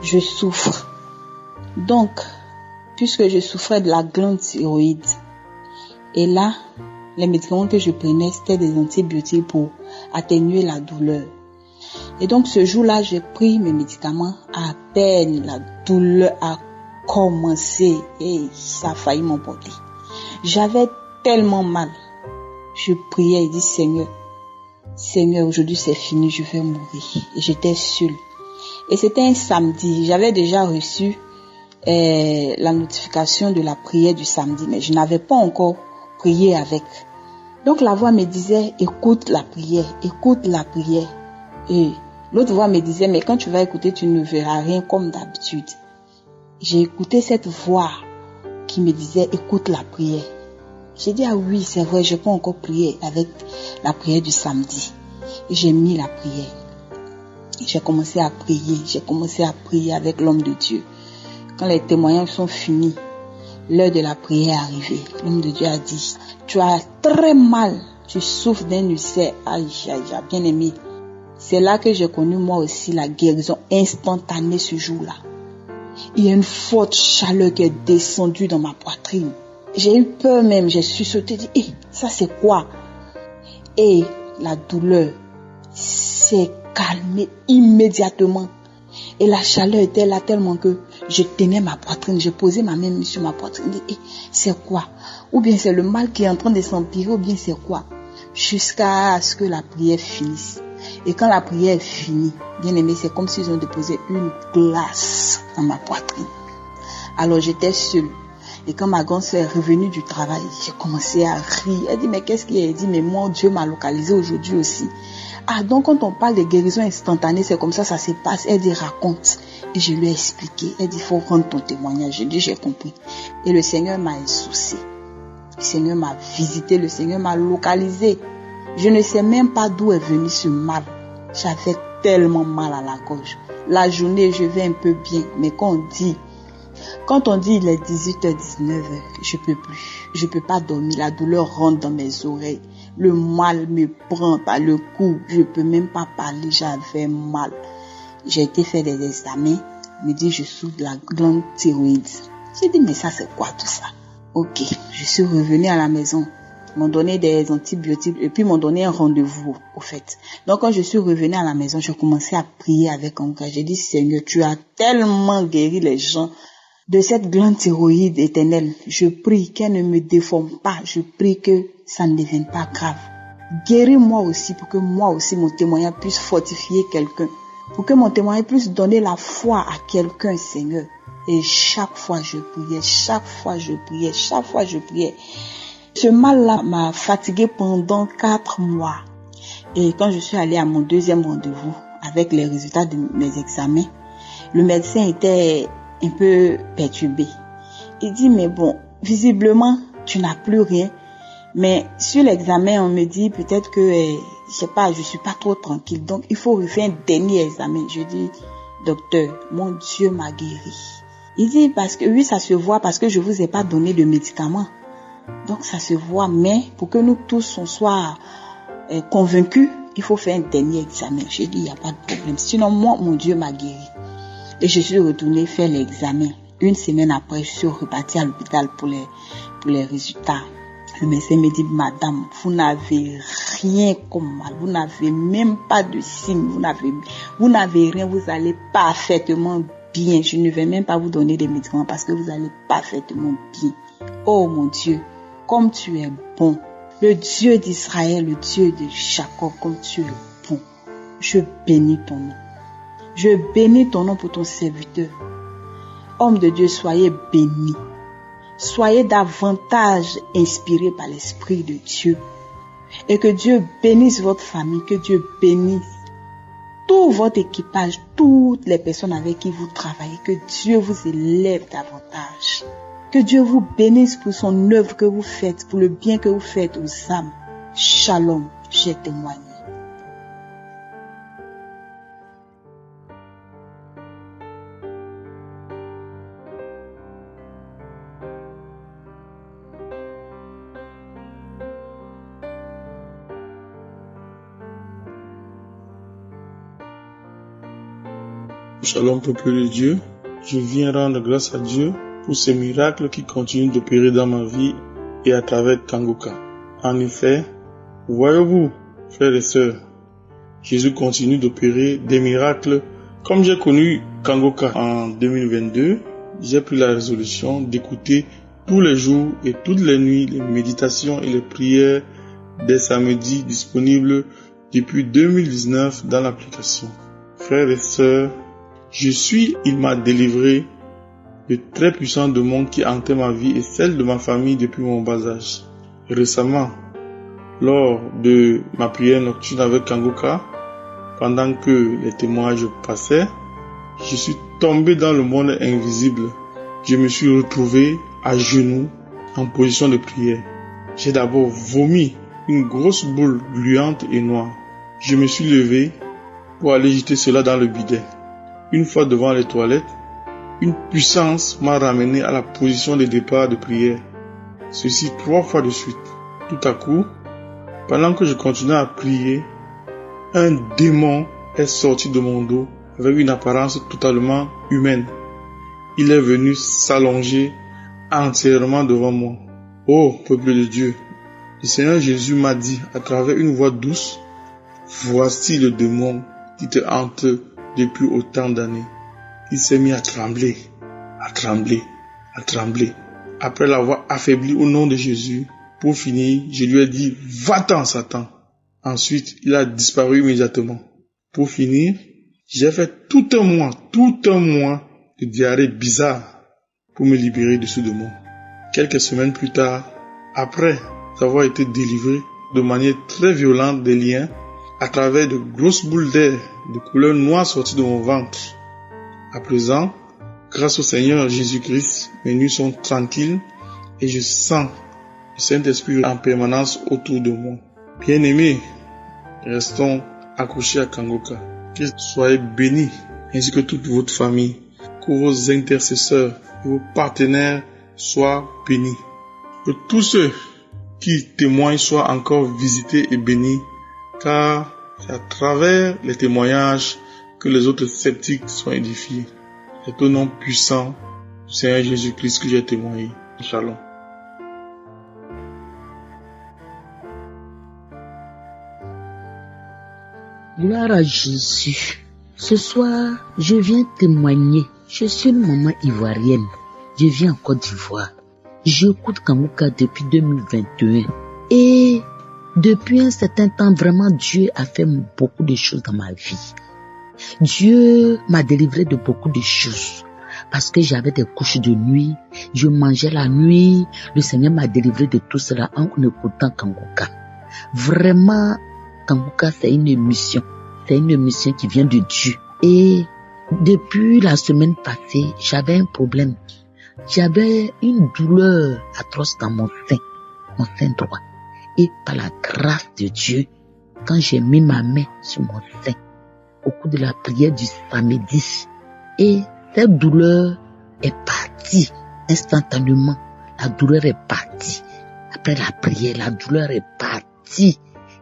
je souffre. Donc, puisque je souffrais de la glande thyroïde, et là, les médicaments que je prenais, c'était des antibiotiques pour atténuer la douleur. Et donc, ce jour-là, j'ai pris mes médicaments. À peine la douleur a commencé et ça a failli m'emporter. J'avais tellement mal. Je priais et dis, Seigneur, aujourd'hui c'est fini, je vais mourir. Et j'étais seule. Et c'était un samedi. J'avais déjà reçu la notification de la prière du samedi, mais je n'avais pas encore prié avec. Donc la voix me disait, écoute la prière. Et L'autre voix me disait, mais quand tu vas écouter, tu ne verras rien comme d'habitude. J'ai écouté cette voix qui me disait, écoute la prière. J'ai dit, ah oui, c'est vrai, je peux encore prier avec la prière du samedi. Et j'ai mis la prière. J'ai commencé à prier avec l'homme de Dieu. Quand les témoignages sont finis, l'heure de la prière est arrivée. L'homme de Dieu a dit, tu as très mal, tu souffres d'un ulcère. Aïe, aïe, aïe, bien aimé. C'est là que j'ai connu moi aussi la guérison instantanée ce jour-là. Il y a une forte chaleur qui est descendue dans ma poitrine. J'ai eu peur même, j'ai sursauté, dit, ça c'est quoi? Et la douleur s'est calmée immédiatement. Et la chaleur était là tellement que je tenais ma poitrine, je posais ma main sur ma poitrine, dit, c'est quoi? Ou bien c'est le mal qui est en train de s'empirer, ou bien c'est quoi? Jusqu'à ce que la prière finisse. Et quand la prière est finie, bien aimé, c'est comme s'ils ont déposé une glace dans ma poitrine. Alors j'étais seule. Et quand ma grande sœur est revenue du travail, j'ai commencé à rire. Elle dit, mais qu'est-ce qu'il y a? Elle dit, mais mon Dieu m'a localisé aujourd'hui aussi. Ah, donc quand on parle de guérison instantanée, c'est comme ça se passe. Elle dit, raconte. Et je lui ai expliqué. Elle dit, il faut rendre ton témoignage. Je dis, j'ai compris. Et le Seigneur m'a insoucié. Le Seigneur m'a visité. Le Seigneur m'a localisé. Je ne sais même pas d'où est venu ce mal. J'avais tellement mal à la gorge. La journée, je vais un peu bien. Mais quand on dit il est 18h-19h, je peux plus. Je peux pas dormir. La douleur rentre dans mes oreilles. Le mal me prend par le cou. Je peux même pas parler. J'avais mal. J'ai été faire des examens. Il me dit, je souffre de la glande thyroïde. J'ai dit, mais ça c'est quoi tout ça? Ok. Je suis revenue à la maison. Ils m'ont donné des antibiotiques et puis ils m'ont donné un rendez-vous, au fait. Donc quand je suis revenue à la maison, j'ai commencé à prier avec un cœur. J'ai dit, Seigneur, tu as tellement guéri les gens de cette glande thyroïde éternelle. Je prie qu'elle ne me déforme pas. Je prie que ça ne devienne pas grave. Guéris-moi aussi pour que moi aussi mon témoignage puisse fortifier quelqu'un. Pour que mon témoignage puisse donner la foi à quelqu'un, Seigneur. Et chaque fois je priais, chaque fois je priais. Ce mal-là m'a fatiguée pendant 4 mois. Et quand je suis allée à mon deuxième rendez-vous avec les résultats de mes examens, le médecin était un peu perturbé. Il dit, mais bon, visiblement, tu n'as plus rien. Mais sur l'examen, on me dit peut-être que, je sais pas, je suis pas trop tranquille. Donc, il faut refaire un dernier examen. Je dis, docteur, mon Dieu m'a guéri. Il dit, parce que oui, ça se voit parce que je vous ai pas donné de médicaments. Donc, ça se voit, mais pour que nous tous, on soit convaincus, il faut faire un dernier examen. Je dis, il n'y a pas de problème. Sinon, moi, mon Dieu m'a guéri. Et je suis retournée faire l'examen. Une semaine après, je suis repartie à l'hôpital pour les résultats. Le médecin me dit, madame, vous n'avez rien comme mal. Vous n'avez même pas de signe. Vous n'avez rien. Vous allez parfaitement bien. Je ne vais même pas vous donner des médicaments parce que vous allez parfaitement bien. Oh mon Dieu, comme tu es bon. Le Dieu d'Israël, le Dieu de Jacob, comme tu es bon. Je bénis ton nom. Je bénis ton nom pour ton serviteur. Homme de Dieu, soyez bénis. Soyez davantage inspirés par l'Esprit de Dieu. Et que Dieu bénisse votre famille, que Dieu bénisse tout votre équipage, toutes les personnes avec qui vous travaillez. Que Dieu vous élève davantage. Que Dieu vous bénisse pour son œuvre que vous faites, pour le bien que vous faites aux âmes. Shalom, j'ai témoigné. Shalom peuple de Dieu, je viens rendre grâce à Dieu pour ces miracles qui continuent d'opérer dans ma vie et à travers Kanguka. En effet, voyez-vous, frères et sœurs, Jésus continue d'opérer des miracles. Comme j'ai connu Kanguka en 2022, j'ai pris la résolution d'écouter tous les jours et toutes les nuits les méditations et les prières des samedis disponibles depuis 2019 dans l'application. Frères et sœurs, il m'a délivré de très puissants démons qui hantaient ma vie et celle de ma famille depuis mon bas âge. Récemment, lors de ma prière nocturne avec Kanguka, pendant que les témoignages passaient, je suis tombé dans le monde invisible. Je me suis retrouvé à genoux en position de prière. J'ai d'abord vomi une grosse boule gluante et noire. Je me suis levé pour aller jeter cela dans le bidet. Une fois devant les toilettes, une puissance m'a ramené à la position de départ de prière. Ceci 3 fois de suite. Tout à coup, pendant que je continuais à prier, un démon est sorti de mon dos avec une apparence totalement humaine. Il est venu s'allonger entièrement devant moi. Ô peuple de Dieu, le Seigneur Jésus m'a dit à travers une voix douce, voici le démon qui te hante depuis autant d'années. Il s'est mis à trembler, à trembler, à trembler. Après l'avoir affaibli au nom de Jésus, pour finir, je lui ai dit, va-t'en Satan. Ensuite, il a disparu immédiatement. Pour finir, j'ai fait tout un mois de diarrhée bizarre pour me libérer de ce démon. Quelques semaines plus tard, après avoir été délivré de manière très violente des liens, à travers de grosses boules d'air de couleur noire sorties de mon ventre. À présent, grâce au Seigneur Jésus-Christ, mes nuits sont tranquilles et je sens le Saint-Esprit en permanence autour de moi. Bien-aimés, restons accrochés à Kangoka. Que soyez bénis, ainsi que toute votre famille, que vos intercesseurs et vos partenaires soient bénis. Que tous ceux qui témoignent soient encore visités et bénis, car c'est à travers les témoignages que les autres sceptiques sont édifiés. C'est au nom puissant du Seigneur Jésus-Christ que j'ai témoigné. Shalom. Gloire à Jésus. Ce soir, je viens témoigner. Je suis une maman ivoirienne. Je vis en Côte d'Ivoire. J'écoute Kanguka depuis 2021. Et depuis un certain temps, vraiment, Dieu a fait beaucoup de choses dans ma vie. Dieu m'a délivré de beaucoup de choses. Parce que j'avais des couches de nuit, je mangeais la nuit. Le Seigneur m'a délivré de tout cela en écoutant Kanguka. Vraiment, Kanguka, c'est une mission. C'est une mission qui vient de Dieu. Et depuis la semaine passée, j'avais un problème. J'avais une douleur atroce dans mon sein droit. Et par la grâce de Dieu, quand j'ai mis ma main sur mon sein, au cours de la prière du samedi, et cette douleur est partie instantanément. La douleur est partie. Après la prière, la douleur est partie.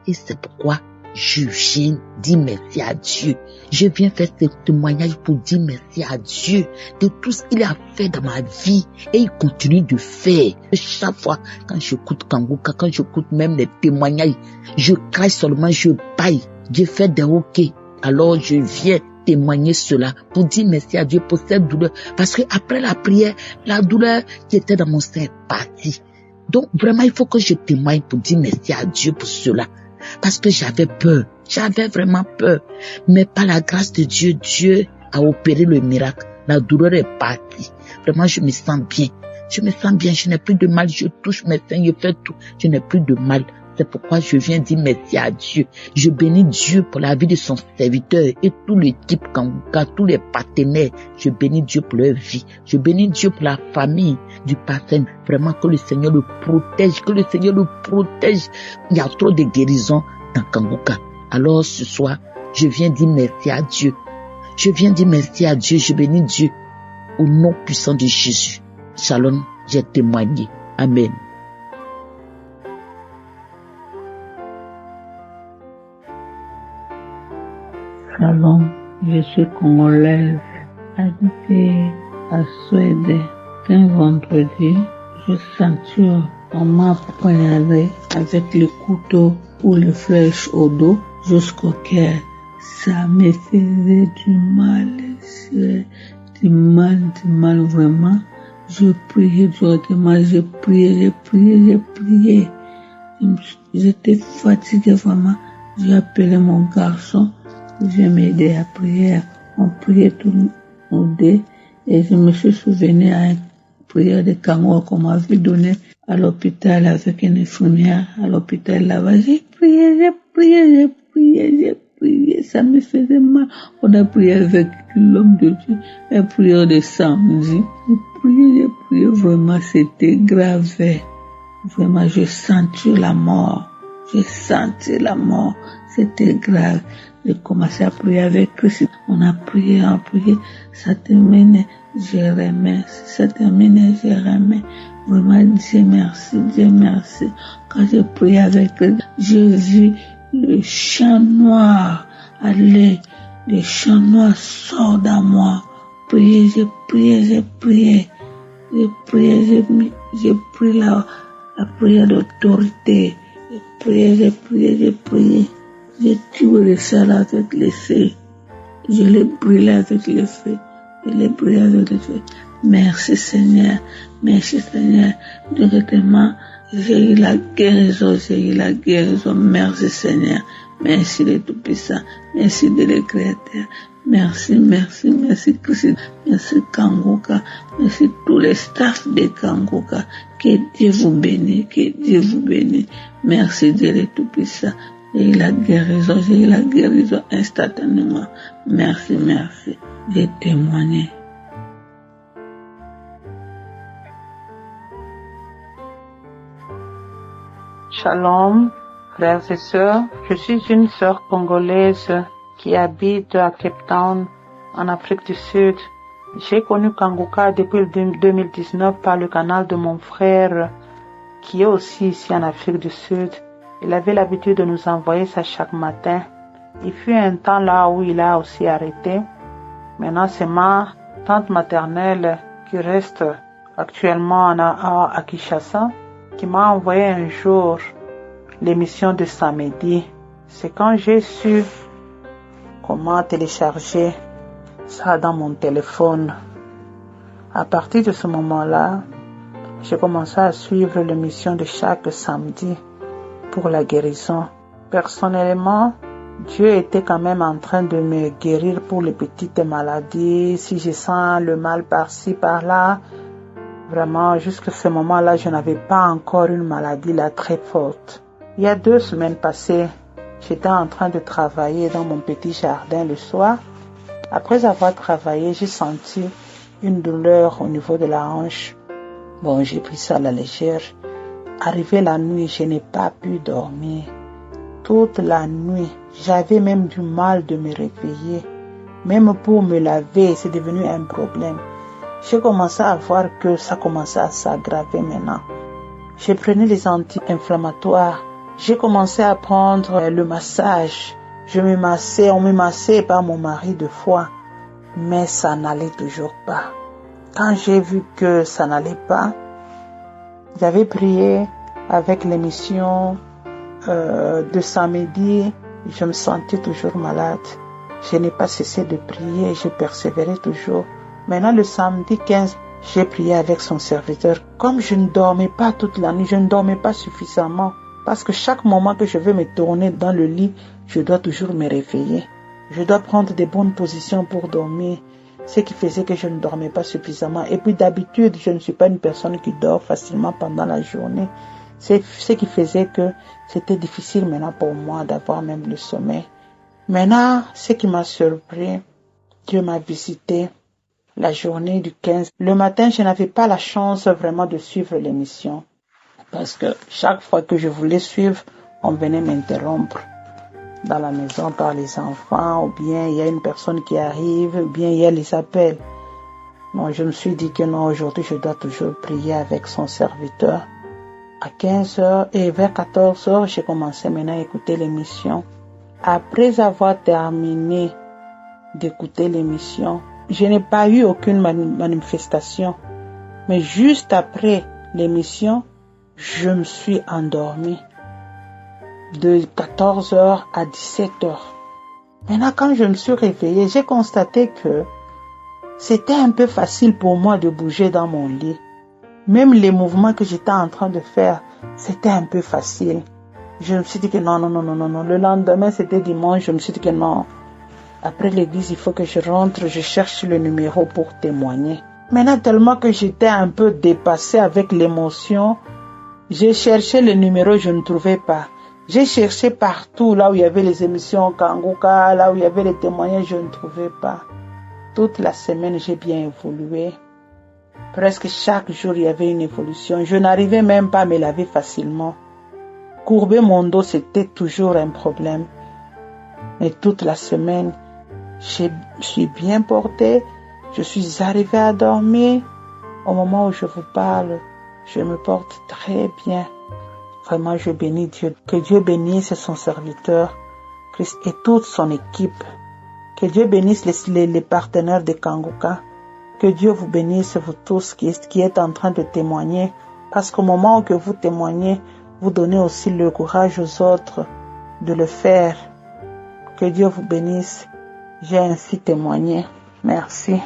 Et c'est pourquoi je viens dire merci à Dieu. Je viens faire ce témoignage pour dire merci à Dieu de tout ce qu'il a fait dans ma vie. Et il continue de faire. Chaque fois, quand j'écoute Kanguka, quand j'écoute même les témoignages, je crie seulement, je baille, je fais des hoquets. Alors je viens témoigner cela pour dire merci à Dieu pour cette douleur. Parce que après la prière, la douleur qui était dans mon sein est partie. Donc vraiment, il faut que je témoigne pour dire merci à Dieu pour cela. Parce que j'avais peur. J'avais vraiment peur. Mais par la grâce de Dieu, Dieu a opéré le miracle. La douleur est partie. Vraiment, je me sens bien. Je me sens bien. Je n'ai plus de mal. Je touche mes seins. Je fais tout. Je n'ai plus de mal. C'est pourquoi je viens dire merci à Dieu. Je bénis Dieu pour la vie de son serviteur et toute l'équipe Kanguka, tous les partenaires. Je bénis Dieu pour leur vie. Je bénis Dieu pour la famille du pasteur. Vraiment que le Seigneur le protège, que le Seigneur le protège. Il y a trop de guérison dans Kanguka. Alors ce soir, je viens dire merci à Dieu. Je viens dire merci à Dieu. Je bénis Dieu au nom puissant de Jésus. Shalom, j'ai témoigné. Amen. Shalom, je suis congolaise, habitée à Suède. Un vendredi, je sentais on m'a poignardé avec le couteau ou les flèches au dos jusqu'au cœur. Ça me faisait du mal, du mal vraiment. Je priais durement, je priais. J'étais fatiguée vraiment. J'ai appelé mon garçon. Je m'aidais à prier. On priait tous nous deux. Et je me suis souvenu à une prière de Kangoua qu'on m'avait donnée à l'hôpital avec une infirmière à l'hôpital là-bas. J'ai prié. et ça me faisait mal. On a prié avec l'homme de Dieu, la prière de samedi. J'ai prié, vraiment, c'était grave. Vraiment, j'ai senti la mort. C'était grave. J'ai commencé à prier avec Christ. On a prié, ça terminait, je remets. Ça terminait, je remets. Vraiment, Dieu merci. Quand j'ai prié avec Christ, j'ai vu le champ noir aller. Le champ noir sort dans moi. J'ai prié la prière d'autorité. J'ai prié. J'ai tué le sel avec le feu. Je l'ai brûlé avec le feu. Merci Seigneur. Directement, j'ai eu la guérison. Merci Seigneur. Merci de Tout-Puissant. Merci de le Créateur. Merci Christ. Merci Kanguka. Merci tous les staffs de Kanguka. Que Dieu vous bénisse. Merci Dieu le Tout-Puissant. J'ai eu la guérison instantanément. Merci. J'ai témoigné. Shalom, frères et sœurs. Je suis une sœur congolaise qui habite à Cape Town, en Afrique du Sud. J'ai connu Kanguka depuis le 2019 par le canal de mon frère qui est aussi ici en Afrique du Sud. Il avait l'habitude de nous envoyer ça chaque matin. Il fut un temps là où il a aussi arrêté. Maintenant, c'est ma tante maternelle qui reste actuellement à Kinshasa qui m'a envoyé un jour l'émission de samedi. C'est quand j'ai su comment télécharger ça dans mon téléphone. À partir de ce moment-là, j'ai commencé à suivre l'émission de chaque samedi pour la guérison. Personnellement, Dieu était quand même en train de me guérir pour les petites maladies. Si je sens le mal par-ci, par-là, vraiment, jusqu'à ce moment-là, je n'avais pas encore une maladie là très forte. Il y a 2 semaines passées, j'étais en train de travailler dans mon petit jardin le soir. Après avoir travaillé, j'ai senti une douleur au niveau de la hanche. Bon, j'ai pris ça à la légère. Arrivé la nuit, je n'ai pas pu dormir. Toute la nuit, j'avais même du mal de me réveiller. Même pour me laver, c'est devenu un problème. J'ai commencé à voir que ça commençait à s'aggraver maintenant. J'ai pris les anti-inflammatoires. J'ai commencé à prendre le massage. On me massait par mon mari 2 fois. Mais ça n'allait toujours pas. Quand j'ai vu que ça n'allait pas, j'avais prié avec l'émission de samedi. Je me sentais toujours malade. Je n'ai pas cessé de prier. Je persévérais toujours. Maintenant, le samedi 15, j'ai prié avec son serviteur. Comme je ne dormais pas toute la nuit, je ne dormais pas suffisamment. Parce que chaque moment que je vais me tourner dans le lit, je dois toujours me réveiller. Je dois prendre des bonnes positions pour dormir. Ce qui faisait que je ne dormais pas suffisamment. Et puis d'habitude, je ne suis pas une personne qui dort facilement pendant la journée. C'est ce qui faisait que c'était difficile maintenant pour moi d'avoir même le sommeil. Maintenant, ce qui m'a surpris, Dieu m'a visité la journée du 15. Le matin, je n'avais pas la chance vraiment de suivre l'émission. Parce que chaque fois que je voulais suivre, on venait m'interrompre dans la maison par les enfants, ou bien il y a une personne qui arrive, ou bien il y a les appels. Non, je me suis dit que non, aujourd'hui je dois toujours prier avec son serviteur. À 15h et vers 14h, j'ai commencé maintenant à écouter l'émission. Après avoir terminé d'écouter l'émission, je n'ai pas eu aucune manifestation. Mais juste après l'émission, je me suis endormie. De 14h à 17h. Maintenant, quand je me suis réveillée, j'ai constaté que c'était un peu facile pour moi de bouger dans mon lit. Même les mouvements que j'étais en train de faire, c'était un peu facile. Je me suis dit que non. Le lendemain, c'était dimanche, je me suis dit que non. Après l'église, il faut que je rentre, je cherche le numéro pour témoigner. Maintenant, tellement que j'étais un peu dépassée avec l'émotion, j'ai cherché le numéro, je ne trouvais pas. J'ai cherché partout, là où il y avait les émissions Kanguka, là où il y avait les témoignages, je ne trouvais pas. Toute la semaine, j'ai bien évolué. Presque chaque jour, il y avait une évolution. Je n'arrivais même pas à me laver facilement. Courber mon dos, c'était toujours un problème. Mais toute la semaine, je suis bien portée. Je suis arrivée à dormir. Au moment où je vous parle, je me porte très bien. Vraiment, je bénis Dieu. Que Dieu bénisse son serviteur, Christ, et toute son équipe. Que Dieu bénisse les partenaires de Kanguka. Que Dieu vous bénisse, vous tous qui êtes en train de témoigner. Parce qu'au moment où que vous témoignez, vous donnez aussi le courage aux autres de le faire. Que Dieu vous bénisse. J'ai ainsi témoigné. Merci.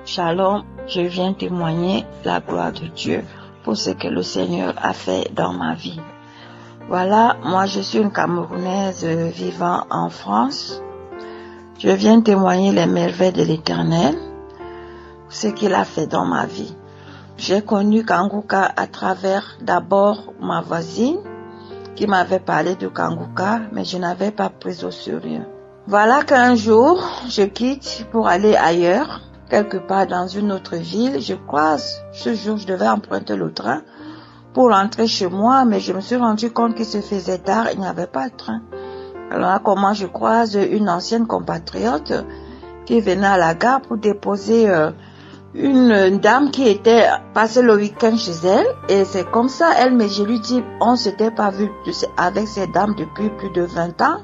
Shalom, je viens témoigner la gloire de Dieu pour ce que le Seigneur a fait dans ma vie. Voilà, moi je suis une Camerounaise vivant en France. Je viens témoigner les merveilles de l'Éternel, ce qu'il a fait dans ma vie. J'ai connu Kanguka à travers d'abord ma voisine qui m'avait parlé de Kanguka, mais je n'avais pas pris au sérieux. Voilà qu'un jour, je quitte pour aller ailleurs, quelque part dans une autre ville. Je croise, ce jour je devais emprunter le train pour rentrer chez moi, mais je me suis rendu compte qu'il se faisait tard, il n'y avait pas de train. Alors là, comment je croise une ancienne compatriote qui venait à la gare pour déposer une dame qui était passée le week-end chez elle, et c'est comme ça, je lui dis, on s'était pas vu avec cette dame depuis plus de 20 ans.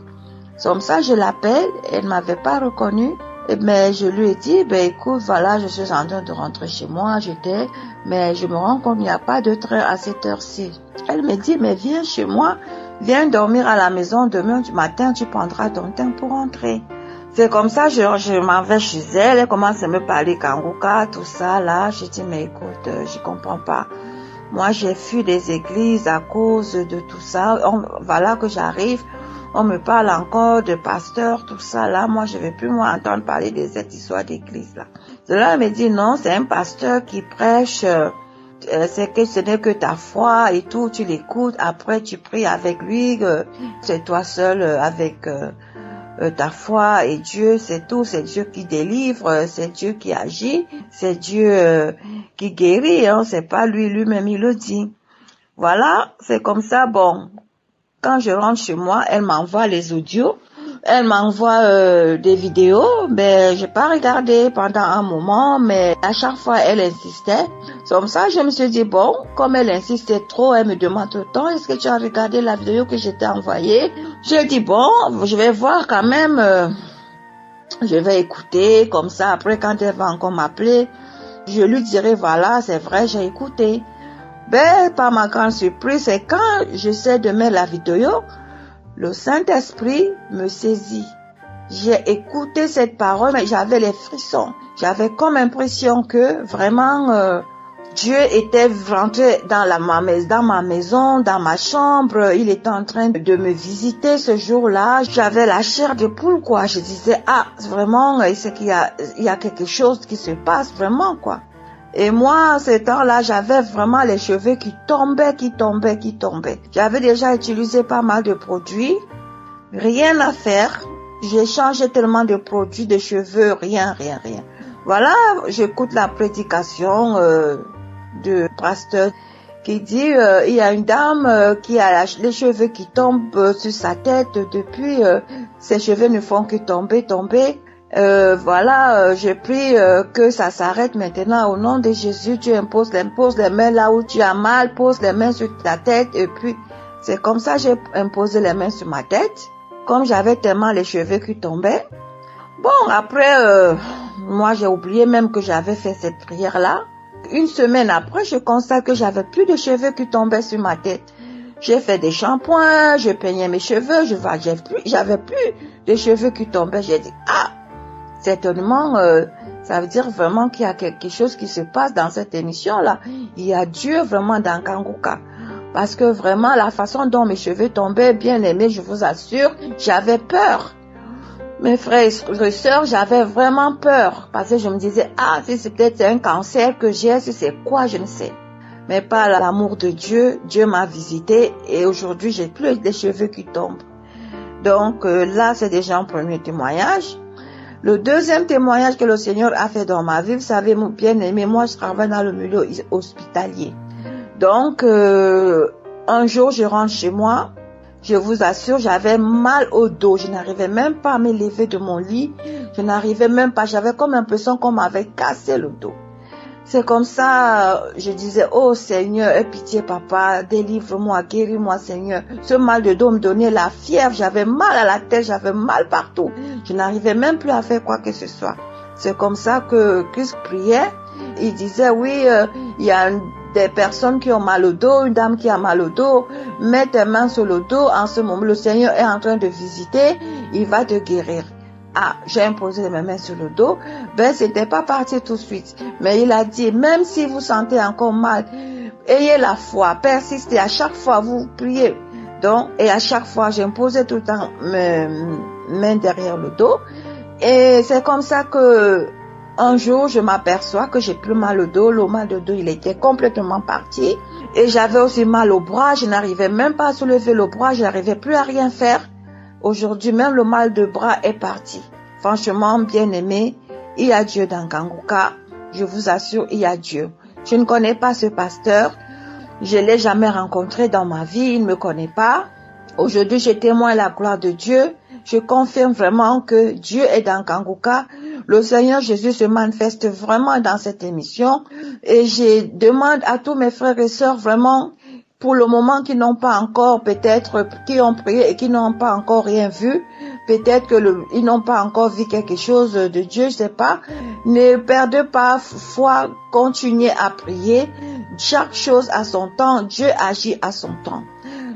C'est comme ça, je l'appelle, elle m'avait pas reconnue, mais je lui ai dit, écoute, voilà, je suis en train de rentrer chez moi, mais je me rends compte qu'il n'y a pas de train à cette heure-ci. Elle me dit, mais viens chez moi, viens dormir à la maison, demain du matin, tu prendras ton temps pour rentrer. C'est comme ça, je m'en vais chez elle, elle commence à me parler Kanguka, tout ça, là. Je dis, mais écoute, je comprends pas. Moi, j'ai fui des églises à cause de tout ça. Voilà que j'arrive, on me parle encore de pasteur, tout ça, là. Moi, je vais plus, entendre parler de cette histoire d'église, là. Cela me dit, non, c'est un pasteur qui prêche, c'est que ce n'est que ta foi et tout, tu l'écoutes, après tu pries avec lui, c'est toi seul avec ta foi et Dieu, c'est tout, c'est Dieu qui délivre, c'est Dieu qui agit, c'est Dieu qui guérit, hein, c'est pas lui-même il le dit. Voilà, c'est comme ça, bon, quand je rentre chez moi, elle m'envoie les audios, elle m'envoie des vidéos, mais j'ai pas regardé pendant un moment, mais à chaque fois elle insistait. C'est comme ça, je me suis dit, bon, comme elle insistait trop, elle me demande tout le temps, est-ce que tu as regardé la vidéo que je t'ai envoyée? J'ai dit, bon, je vais voir quand même, je vais écouter, comme ça, après quand elle va encore m'appeler, je lui dirai, voilà, c'est vrai, j'ai écouté. Ben, par ma grande surprise, c'est quand j'essaie de mettre la vidéo, le Saint-Esprit me saisit. J'ai écouté cette parole, mais j'avais les frissons. J'avais comme impression que vraiment Dieu était rentré dans ma maison, dans ma chambre. Il était en train de me visiter ce jour-là. J'avais la chair de poule, quoi. Je disais, vraiment, c'est qu'il y a quelque chose qui se passe vraiment, quoi. Et moi, ce temps-là, j'avais vraiment les cheveux qui tombaient. J'avais déjà utilisé pas mal de produits. Rien à faire. J'ai changé tellement de produits, de cheveux, rien. Voilà, j'écoute la prédication de pasteur qui dit, il y a une dame qui a les cheveux qui tombent sur sa tête depuis, ses cheveux ne font que tomber. Voilà, j'ai pris que ça s'arrête maintenant au nom de Jésus. Tu imposes les mains là où tu as mal, pose les mains sur ta tête et puis c'est comme ça j'ai imposé les mains sur ma tête. Comme j'avais tellement les cheveux qui tombaient. Bon, après, moi j'ai oublié même que j'avais fait cette prière là. Une semaine après, je constate que j'avais plus de cheveux qui tombaient sur ma tête. J'ai fait des shampoings, je peignais mes cheveux, j'avais plus de cheveux qui tombaient. J'ai dit, certainement, ça veut dire vraiment qu'il y a quelque chose qui se passe dans cette émission-là. Il y a Dieu vraiment dans Kanguka. Parce que vraiment, la façon dont mes cheveux tombaient, bien aimé, je vous assure, j'avais peur. Mes frères et sœurs, j'avais vraiment peur parce que je me disais, si c'est peut-être un cancer que j'ai, si c'est quoi, je ne sais. Mais par l'amour de Dieu, Dieu m'a visité et aujourd'hui, j'ai plus des cheveux qui tombent. Donc là, c'est déjà un premier témoignage. Le deuxième témoignage que le Seigneur a fait dans ma vie, vous savez, mon bien-aimé, moi, je travaille dans le milieu hospitalier. Donc, un jour, je rentre chez moi. Je vous assure, j'avais mal au dos. Je n'arrivais même pas à me lever de mon lit. Je n'arrivais même pas. J'avais comme l'impression qu'on m'avait cassé le dos. C'est comme ça, je disais, oh Seigneur, aie pitié papa, délivre-moi, guéris-moi Seigneur. Ce mal de dos me donnait la fièvre, j'avais mal à la tête, j'avais mal partout. Je n'arrivais même plus à faire quoi que ce soit. C'est comme ça que Christ priait. Il disait, oui, il y a des personnes qui ont mal au dos, une dame qui a mal au dos, mets tes mains sur le dos, en ce moment, le Seigneur est en train de visiter, il va te guérir. J'ai imposé mes mains sur le dos, c'était pas parti tout de suite, mais il a dit, même si vous sentez encore mal, ayez la foi, persistez, à chaque fois vous priez. Donc, et à chaque fois, j'imposais tout le temps mes mains derrière le dos, et c'est comme ça que un jour, je m'aperçois que j'ai plus mal au dos. Le mal de dos, il était complètement parti. Et j'avais aussi mal au bras. Je n'arrivais même pas à soulever le bras. Je n'arrivais plus à rien faire. Aujourd'hui, même le mal de bras est parti. Franchement, bien aimé, il y a Dieu dans Kanguka. Je vous assure, il y a Dieu. Je ne connais pas ce pasteur. Je ne l'ai jamais rencontré dans ma vie. Il ne me connaît pas. Aujourd'hui, je témoigne la gloire de Dieu. Je confirme vraiment que Dieu est dans Kanguka. Le Seigneur Jésus se manifeste vraiment dans cette émission. Et je demande à tous mes frères et sœurs vraiment, pour le moment, qui n'ont pas encore, peut-être, qui ont prié et qui n'ont pas encore rien vu, peut-être ils n'ont pas encore vu quelque chose de Dieu, je sais pas. Ne perdez pas foi, continuez à prier. Chaque chose à son temps, Dieu agit à son temps.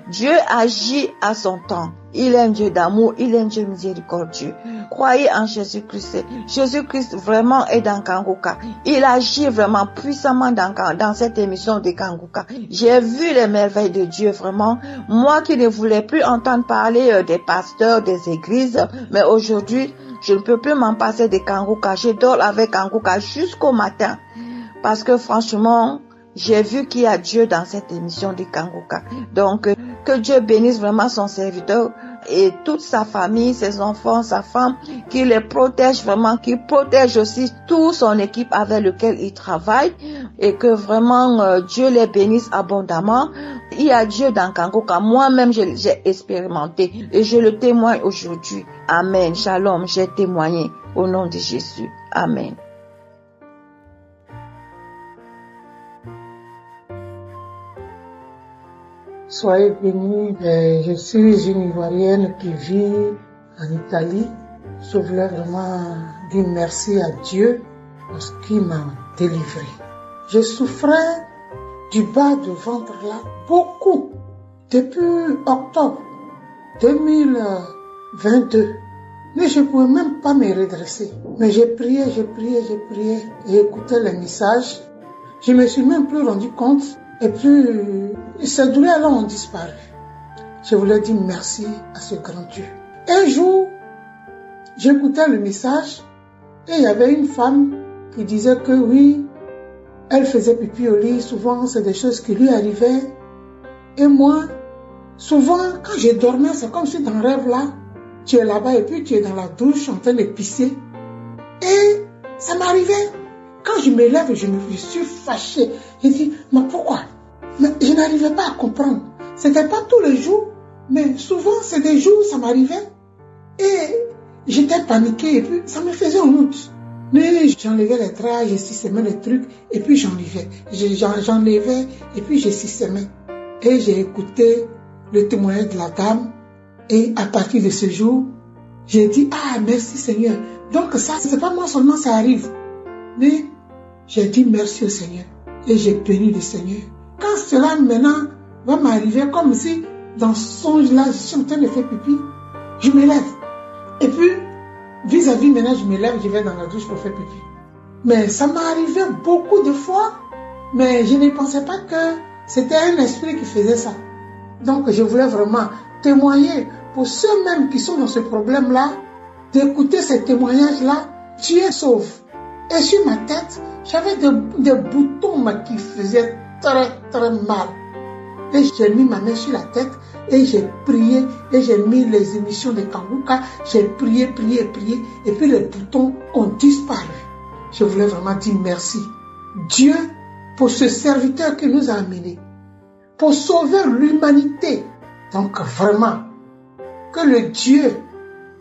Dieu agit à son temps. Il est un Dieu d'amour, il est un Dieu miséricordieux. Croyez en Jésus-Christ. Jésus-Christ vraiment est dans Kanguka. Il agit vraiment puissamment dans cette émission de Kanguka. J'ai vu les merveilles de Dieu vraiment. Moi qui ne voulais plus entendre parler des pasteurs, des églises, mais aujourd'hui, je ne peux plus m'en passer de Kanguka. Je dors avec Kanguka jusqu'au matin. Parce que franchement, j'ai vu qu'il y a Dieu dans cette émission de Kanguka. Donc, que Dieu bénisse vraiment son serviteur et toute sa famille, ses enfants, sa femme, qu'il les protège vraiment, qu'il protège aussi toute son équipe avec laquelle il travaille et que vraiment Dieu les bénisse abondamment. Il y a Dieu dans Kanguka. Moi-même, j'ai expérimenté et je le témoigne aujourd'hui. Amen. Shalom. J'ai témoigné au nom de Jésus. Amen. Soyez bénis, je suis une Ivoirienne qui vit en Italie. Je voulais vraiment dire merci à Dieu parce qu'il m'a délivré. Je souffrais du bas de ventre là beaucoup depuis octobre 2022. Mais je ne pouvais même pas me redresser. Mais j'ai prié et écouté les messages. Je me suis même plus rendu compte. Et puis, ces douleurs-là ont disparu. Je voulais dire merci à ce grand Dieu. Un jour, j'écoutais le message et il y avait une femme qui disait que oui, elle faisait pipi au lit. Souvent, c'est des choses qui lui arrivaient. Et moi, souvent, quand je dormais, c'est comme si dans le rêve là, tu es là-bas et puis tu es dans la douche en train de pisser. Et ça m'arrivait. Quand je me lève, je me suis fâchée. J'ai dit, mais pourquoi? Mais je n'arrivais pas à comprendre. C'était pas tous les jours, mais souvent c'est des jours où ça m'arrivait. Et j'étais paniquée et puis ça me faisait honte. Mais j'enlevais les draps, je systémais les trucs et puis j'enlevais. J'enlevais et puis je systémais. Et j'ai écouté le témoignage de la dame. Et à partir de ce jour, j'ai dit, merci Seigneur. Donc ça, c'est pas moi seulement, ça arrive. Mais j'ai dit merci au Seigneur et j'ai béni le Seigneur. Quand cela maintenant va m'arriver comme si dans ce songe-là, je suis en train de faire pipi, je me lève. Et puis, vis-à-vis maintenant, je me lève, je vais dans la douche pour faire pipi. Mais ça m'est arrivé beaucoup de fois, mais je ne pensais pas que c'était un esprit qui faisait ça. Donc je voulais vraiment témoigner pour ceux-mêmes qui sont dans ce problème-là, d'écouter ces témoignages-là, Dieu sauve. Et sur ma tête, j'avais des boutons qui faisaient très très mal. Et j'ai mis ma main sur la tête et j'ai prié et j'ai mis les émissions de Kanguka. J'ai prié, et puis les boutons ont disparu. Je voulais vraiment dire merci. Dieu, pour ce serviteur qui nous a amenés, pour sauver l'humanité. Donc vraiment, que le Dieu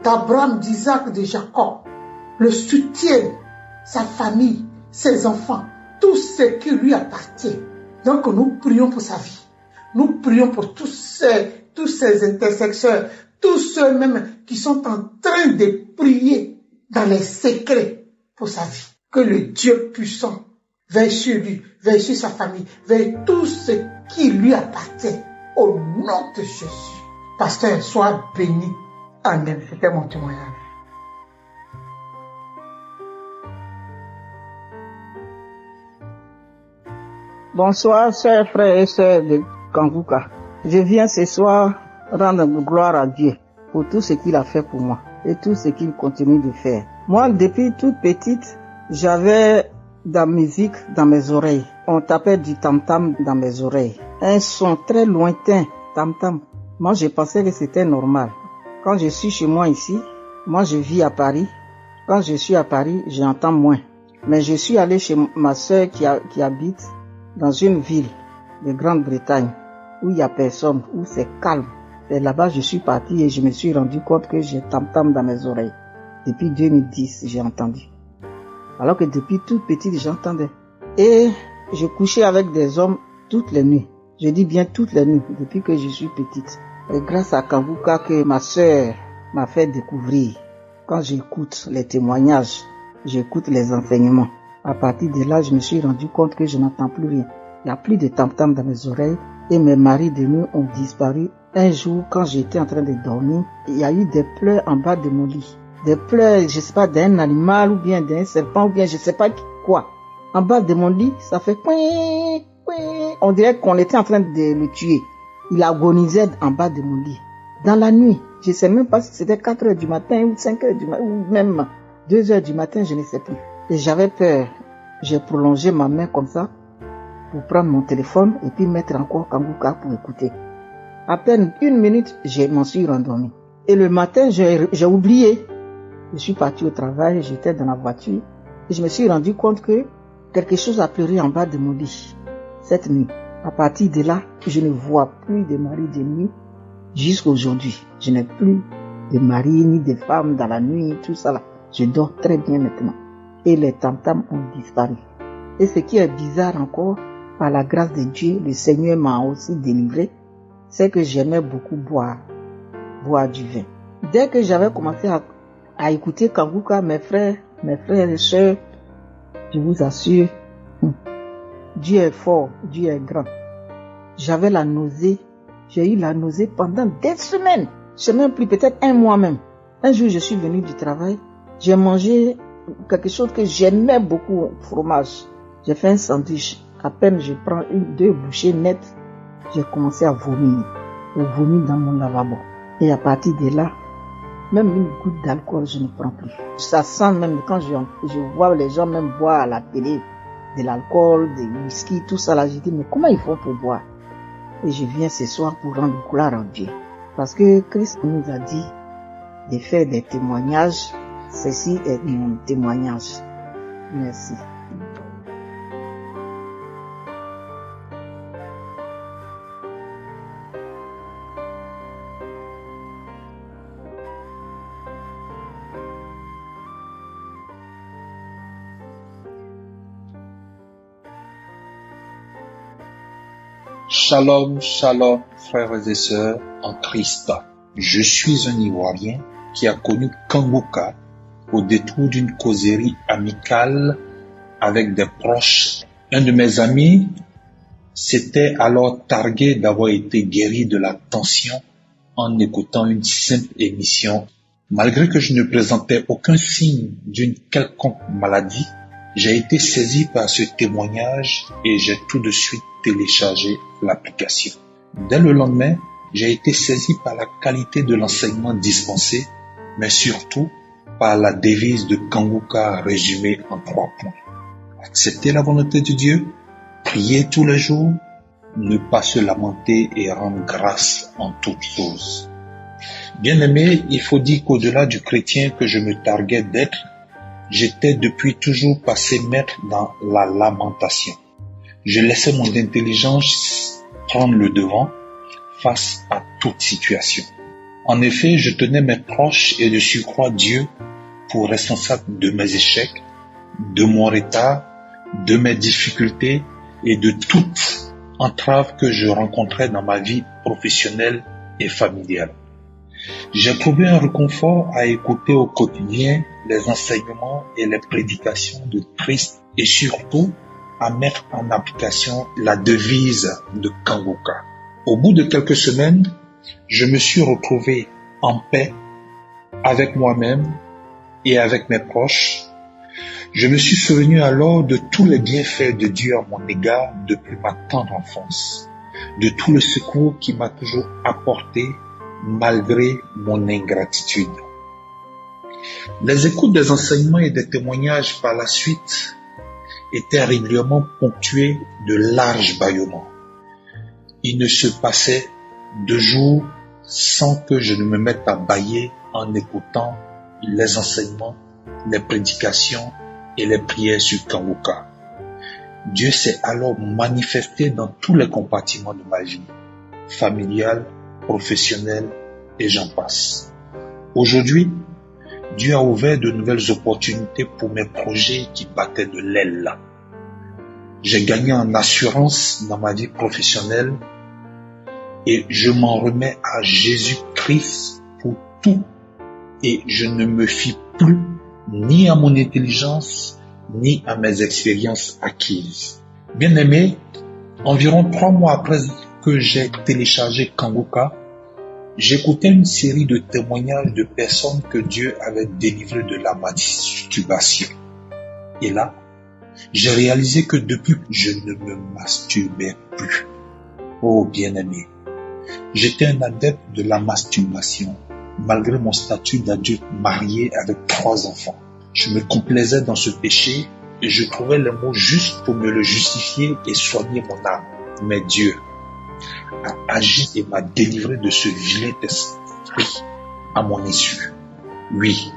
d'Abraham, d'Isaac, de Jacob le soutienne, sa famille, ses enfants, tout ce qui lui appartient. Donc nous prions pour sa vie. Nous prions pour tous ces intercesseurs, tous ceux même qui sont en train de prier dans les secrets pour sa vie. Que le Dieu puissant veille sur lui, veille sur sa famille, veille tout ce qui lui appartient. Au nom de Jésus. Pasteur, sois béni. Amen. C'était mon témoignage. Bonsoir, chers frères et sœurs de Kanguka. Je viens ce soir rendre gloire à Dieu pour tout ce qu'il a fait pour moi et tout ce qu'il continue de faire. Moi, depuis toute petite, j'avais de la musique dans mes oreilles. On tapait du tam-tam dans mes oreilles. Un son très lointain, tam-tam. Moi, je pensais que c'était normal. Quand je suis chez moi ici, moi je vis à Paris. Quand je suis à Paris, j'entends moins. Mais je suis allé chez ma sœur qui habite dans une ville de Grande-Bretagne où il n'y a personne, où c'est calme. Et là-bas, je suis parti et je me suis rendu compte que j'ai tam-tam dans mes oreilles. Depuis 2010, j'ai entendu. Alors que depuis toute petite, j'entendais. Et je couchais avec des hommes toutes les nuits. Je dis bien toutes les nuits, depuis que je suis petite. Et grâce à Kanguka que ma sœur m'a fait découvrir. Quand j'écoute les témoignages, j'écoute les enseignements. À partir de là, je me suis rendu compte que je n'entends plus rien. Il n'y a plus de tam-tam dans mes oreilles et mes maris de nuit ont disparu. Un jour, quand j'étais en train de dormir, il y a eu des pleurs en bas de mon lit. Des pleurs, je sais pas, d'un animal ou bien d'un serpent ou bien je sais pas quoi. En bas de mon lit, ça fait couin, couin. On dirait qu'on était en train de le tuer. Il agonisait en bas de mon lit. Dans la nuit, je sais même pas si c'était 4 heures du matin ou 5 heures du matin ou même 2 heures du matin, je ne sais plus. Et j'avais peur. J'ai prolongé ma main comme ça pour prendre mon téléphone et puis mettre encore Kanguka pour écouter. À peine 1 minute, je m'en suis rendormi. Et le matin, j'ai oublié. Je suis parti au travail, j'étais dans la voiture et je me suis rendu compte que quelque chose a pleuré en bas de mon lit cette nuit. À partir de là, je ne vois plus de mari de nuit jusqu'à aujourd'hui. Je n'ai plus de mari ni de femme dans la nuit, tout ça là. Je dors très bien maintenant. Et les tam-tams ont disparu. Et ce qui est bizarre encore, par la grâce de Dieu, le Seigneur m'a aussi délivré, c'est que j'aimais beaucoup boire du vin. Dès que j'avais commencé à écouter Kanguka, mes frères et sœurs, je vous assure, Dieu est fort, Dieu est grand. J'avais la nausée, j'ai eu la nausée pendant des semaines, je sais même plus, peut-être 1 mois même. Un jour, je suis venu du travail, j'ai mangé quelque chose que j'aimais beaucoup, fromage. J'ai fait un sandwich. À peine je prends 1-2 bouchées nettes, j'ai commencé à vomir. J'ai vomi dans mon lavabo. Et à partir de là, même une goutte d'alcool, je ne prends plus. Ça sent même quand je vois les gens même boire à la télé de l'alcool, du whisky, tout ça là, je dis mais comment ils font pour boire? Et je viens ce soir pour rendre gloire à Dieu. Parce que Christ nous a dit de faire des témoignages. Ceci est mon témoignage. Merci. Shalom, shalom, frères et sœurs en Christ. Je suis un Ivoirien qui a connu Kanguka au détour d'une causerie amicale avec des proches. Un de mes amis s'était alors targué d'avoir été guéri de la tension en écoutant une simple émission. Malgré que je ne présentais aucun signe d'une quelconque maladie, j'ai été saisi par ce témoignage et j'ai tout de suite téléchargé l'application. Dès le lendemain, j'ai été saisi par la qualité de l'enseignement dispensé, mais surtout par la devise de Kanguka résumée en 3 points. Accepter la volonté de Dieu, prier tous les jours, ne pas se lamenter et rendre grâce en toutes choses. Bien-aimé, il faut dire qu'au-delà du chrétien que je me targuais d'être, j'étais depuis toujours passé maître dans la lamentation. Je laissais mon intelligence prendre le devant face à toute situation. En effet, je tenais mes proches et de surcroît Dieu pour responsable de mes échecs, de mon retard, de mes difficultés et de toute entrave que je rencontrais dans ma vie professionnelle et familiale. J'ai trouvé un réconfort à écouter au quotidien les enseignements et les prédications de Christ et surtout à mettre en application la devise de Kanguka. Au bout de quelques semaines, je me suis retrouvé en paix avec moi-même et avec mes proches. Je me suis souvenu alors de tous les bienfaits de Dieu à mon égard depuis ma tendre enfance, de tout le secours qu'il m'a toujours apporté malgré mon ingratitude. Les écoutes des enseignements et des témoignages par la suite étaient régulièrement ponctués de larges bâillements. Il ne se passait 2 jours sans que je ne me mette à bâiller en écoutant les enseignements, les prédications et les prières sur Kanguka. Dieu s'est alors manifesté dans tous les compartiments de ma vie, familiale, professionnelle et j'en passe. Aujourd'hui, Dieu a ouvert de nouvelles opportunités pour mes projets qui battaient de l'aile. J'ai gagné en assurance dans ma vie professionnelle et je m'en remets à Jésus-Christ pour tout et je ne me fie plus ni à mon intelligence ni à mes expériences acquises. Bien-aimé, environ 3 mois après que j'ai téléchargé Kanguka, j'écoutais une série de témoignages de personnes que Dieu avait délivrées de la masturbation. Et là, j'ai réalisé que depuis, je ne me masturbais plus. Oh bien-aimé, j'étais un adepte de la masturbation, malgré mon statut d'adulte marié avec 3 enfants. Je me complaisais dans ce péché et je trouvais les mots justes pour me le justifier et soigner mon âme. Mais Dieu a agi et m'a délivré de ce vilain esprit à mon issue. Oui,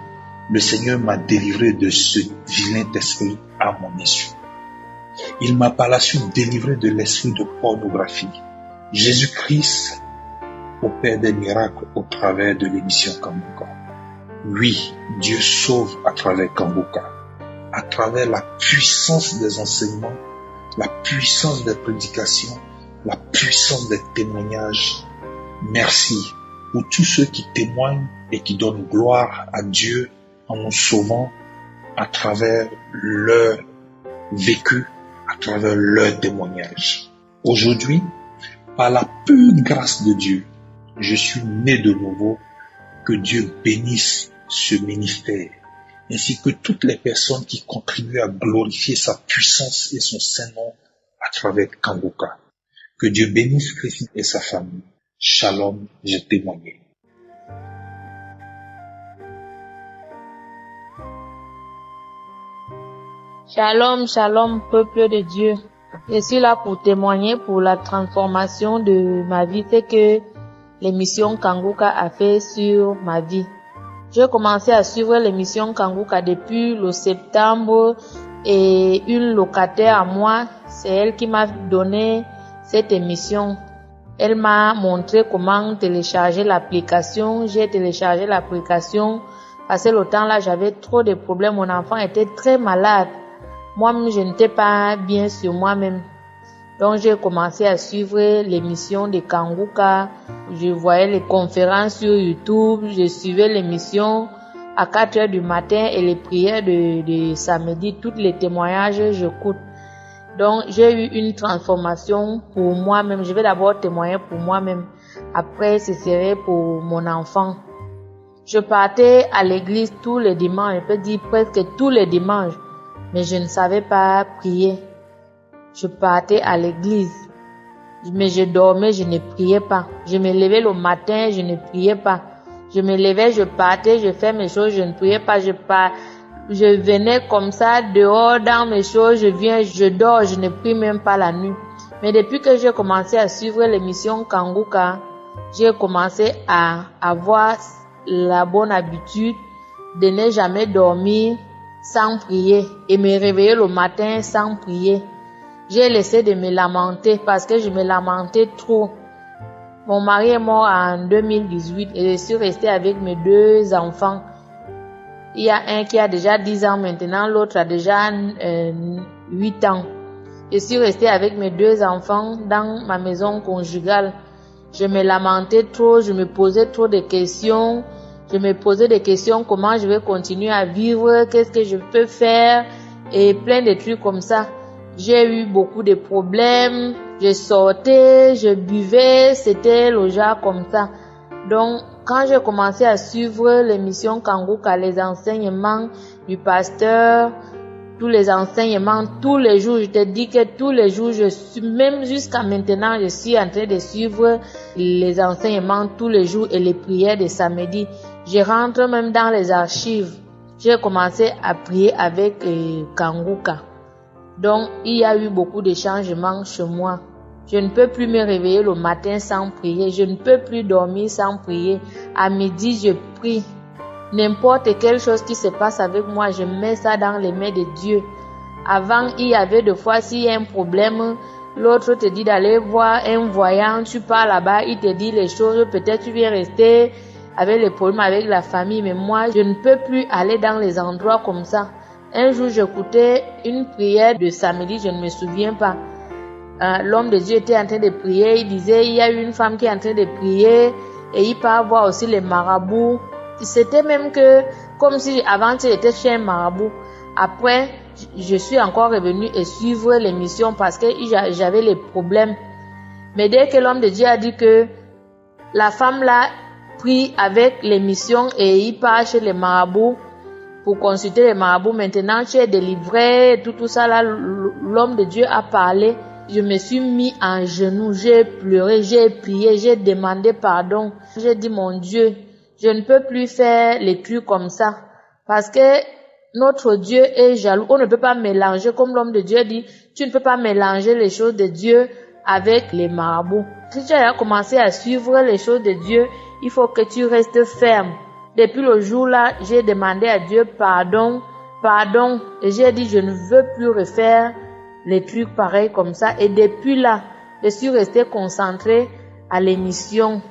le Seigneur m'a délivré de ce vilain esprit à mon issue. Il m'a par la suite délivré de l'esprit de pornographie. Jésus-Christ opère des miracles au travers de l'émission Kanguka. Oui, Dieu sauve à travers Kanguka, à travers la puissance des enseignements, la puissance des prédications, la puissance des témoignages. Merci pour tous ceux qui témoignent et qui donnent gloire à Dieu en nous sauvant à travers leur vécu, à travers leur témoignage. Aujourd'hui, par la pure grâce de Dieu, je suis né de nouveau. Que Dieu bénisse ce ministère, ainsi que toutes les personnes qui contribuent à glorifier sa puissance et son Saint-Nom à travers Kanguka. Que Dieu bénisse Christ et sa famille. Shalom, j'ai témoigné. Shalom, shalom, peuple de Dieu. Je suis là pour témoigner pour la transformation de ma vie, c'est que l'émission Kanguka a fait sur ma vie. J'ai commencé à suivre l'émission Kanguka depuis le septembre et une locataire à moi, c'est elle qui m'a donné cette émission. Elle m'a montré comment télécharger l'application. J'ai téléchargé l'application parce que le temps là j'avais trop de problèmes. Mon enfant était très malade. Moi-même je n'étais pas bien sur moi-même. Donc j'ai commencé à suivre l'émission de Kanguka. Je voyais les conférences sur YouTube. Je suivais l'émission à 4 heures du matin et les prières de samedi. Tous les témoignages, j'écoute. Donc j'ai eu une transformation pour moi-même. Je vais d'abord témoigner pour moi-même. Après, ce serait pour mon enfant. Je partais à l'église tous les dimanches. Je peux dire presque tous les dimanches. Mais je ne savais pas prier. Je partais à l'église, mais je dormais, je ne priais pas. Je me levais le matin, je ne priais pas. Je me levais, je partais, je fais mes choses, je ne priais pas, je venais comme ça dehors dans mes choses, je viens, je dors, je ne prie même pas la nuit. Mais depuis que j'ai commencé à suivre l'émission Kanguka, j'ai commencé à avoir la bonne habitude de ne jamais dormir sans prier et me réveiller le matin sans prier. J'ai laissé de me lamenter parce que je me lamentais trop. Mon mari est mort en 2018 et je suis restée avec mes 2 enfants. Il y a un qui a déjà 10 ans maintenant, l'autre a déjà 8 ans. Je suis restée avec mes 2 enfants dans ma maison conjugale. Je me lamentais trop, je me posais trop de questions. Je me posais des questions, comment je vais continuer à vivre, qu'est-ce que je peux faire et plein de trucs comme ça. J'ai eu beaucoup de problèmes, je sortais, je buvais, c'était le genre comme ça. Donc, quand j'ai commencé à suivre l'émission Kanguka, les enseignements du pasteur, tous les enseignements, tous les jours, je te dis que tous les jours, même jusqu'à maintenant, je suis en train de suivre les enseignements tous les jours et les prières de samedi. Je rentre même dans les archives. J'ai commencé à prier avec Kanguka. Donc, il y a eu beaucoup de changements chez moi. Je ne peux plus me réveiller le matin sans prier. Je ne peux plus dormir sans prier. À midi, je prie. N'importe quelle chose qui se passe avec moi, je mets ça dans les mains de Dieu. Avant, il y avait des fois, s'il y a un problème, l'autre te dit d'aller voir un voyant, tu pars là-bas, il te dit les choses, peut-être tu viens rester avec les problèmes avec la famille, mais moi, je ne peux plus aller dans les endroits comme ça. Un jour, j'écoutais une prière de samedi, je ne me souviens pas. L'homme de Dieu était en train de prier, il disait, il y a une femme qui est en train de prier, et il part voir aussi les marabouts. C'était même que, comme si avant j'étais chez un marabout. Après, je suis encore revenue et suivre l'émission parce que j'avais les problèmes. Mais dès que l'homme de Dieu a dit que la femme là prie avec l'émission et il part chez les marabouts pour consulter les marabouts, maintenant tu es délivré, tout ça là, l'homme de Dieu a parlé. Je me suis mis en genoux, j'ai pleuré, j'ai prié, j'ai demandé pardon. J'ai dit mon Dieu, je ne peux plus faire les trucs comme ça parce que notre Dieu est jaloux. On ne peut pas mélanger, comme l'homme de Dieu dit, tu ne peux pas mélanger les choses de Dieu avec les marabouts. Si tu as commencé à suivre les choses de Dieu, il faut que tu restes ferme. Depuis le jour-là, j'ai demandé à Dieu pardon, et j'ai dit je ne veux plus refaire les trucs pareils comme ça. Et depuis là, je suis restée concentrée à l'émission.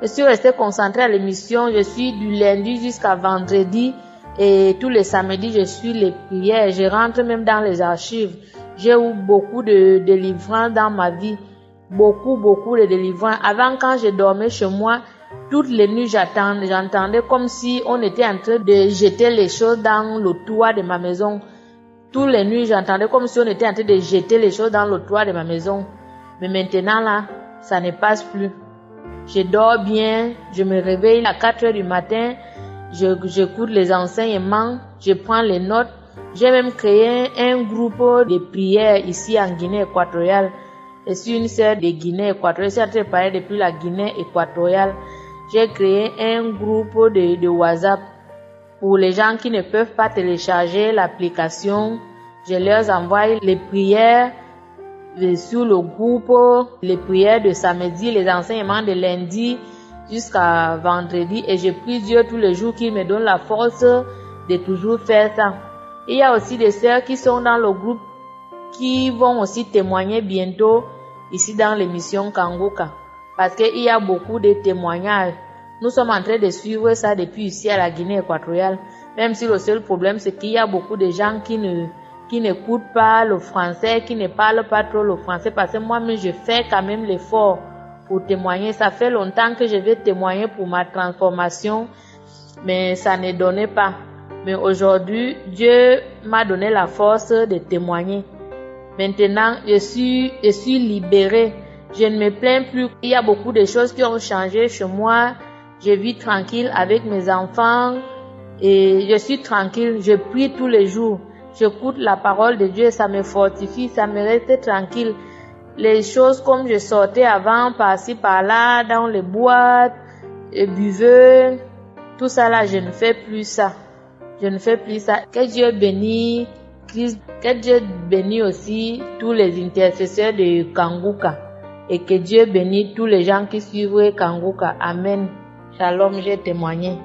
Je suis restée concentrée à l'émission. Je suis du lundi jusqu'à vendredi et tous les samedis, je suis les prières. Je rentre même dans les archives. J'ai eu beaucoup de délivrances dans ma vie. Beaucoup de délivrances. Avant, quand je dormais chez moi, toutes les nuits, j'entendais comme si on était en train de jeter les choses dans le toit de ma maison. Toutes les nuits, j'entendais comme si on était en train de jeter les choses dans le toit de ma maison. Mais maintenant, là, ça ne passe plus. Je dors bien, je me réveille à 4 heures du matin, j'écoute les enseignements, je prends les notes. J'ai même créé un groupe de prières ici en Guinée équatoriale. Je suis une sœur de Guinée équatoriale, je suis en train de parler depuis la Guinée équatoriale. J'ai créé un groupe de WhatsApp pour les gens qui ne peuvent pas télécharger l'application. Je leur envoie les prières sur le groupe, les prières de samedi, les enseignements de lundi jusqu'à vendredi, et je prie Dieu tous les jours qu'il me donne la force de toujours faire ça. Il y a aussi des sœurs qui sont dans le groupe qui vont aussi témoigner bientôt ici dans l'émission Kanguka, parce qu'il y a beaucoup de témoignages. Nous sommes en train de suivre ça depuis ici à la Guinée équatoriale, même si le seul problème c'est qu'il y a beaucoup de gens qui n'écoutent pas le français, qui ne parlent pas trop le français, parce que moi-même je fais quand même l'effort pour témoigner. Ça fait longtemps que je vais témoigner pour ma transformation, mais ça ne donnait pas. Mais aujourd'hui, Dieu m'a donné la force de témoigner. Maintenant, je suis libérée. Je ne me plains plus. Il y a beaucoup de choses qui ont changé chez moi. Je vis tranquille avec mes enfants et je suis tranquille. Je prie tous les jours. J'écoute la parole de Dieu, ça me fortifie, ça me reste tranquille. Les choses comme je sortais avant, par-ci, par-là, dans les boîtes, et buvez. Tout ça là, je ne fais plus ça. Je ne fais plus ça. Que Dieu bénisse Christ, que Dieu bénisse aussi tous les intercesseurs de Kanguka. Et que Dieu bénisse tous les gens qui suivent Kanguka. Amen. Shalom, j'ai témoigné.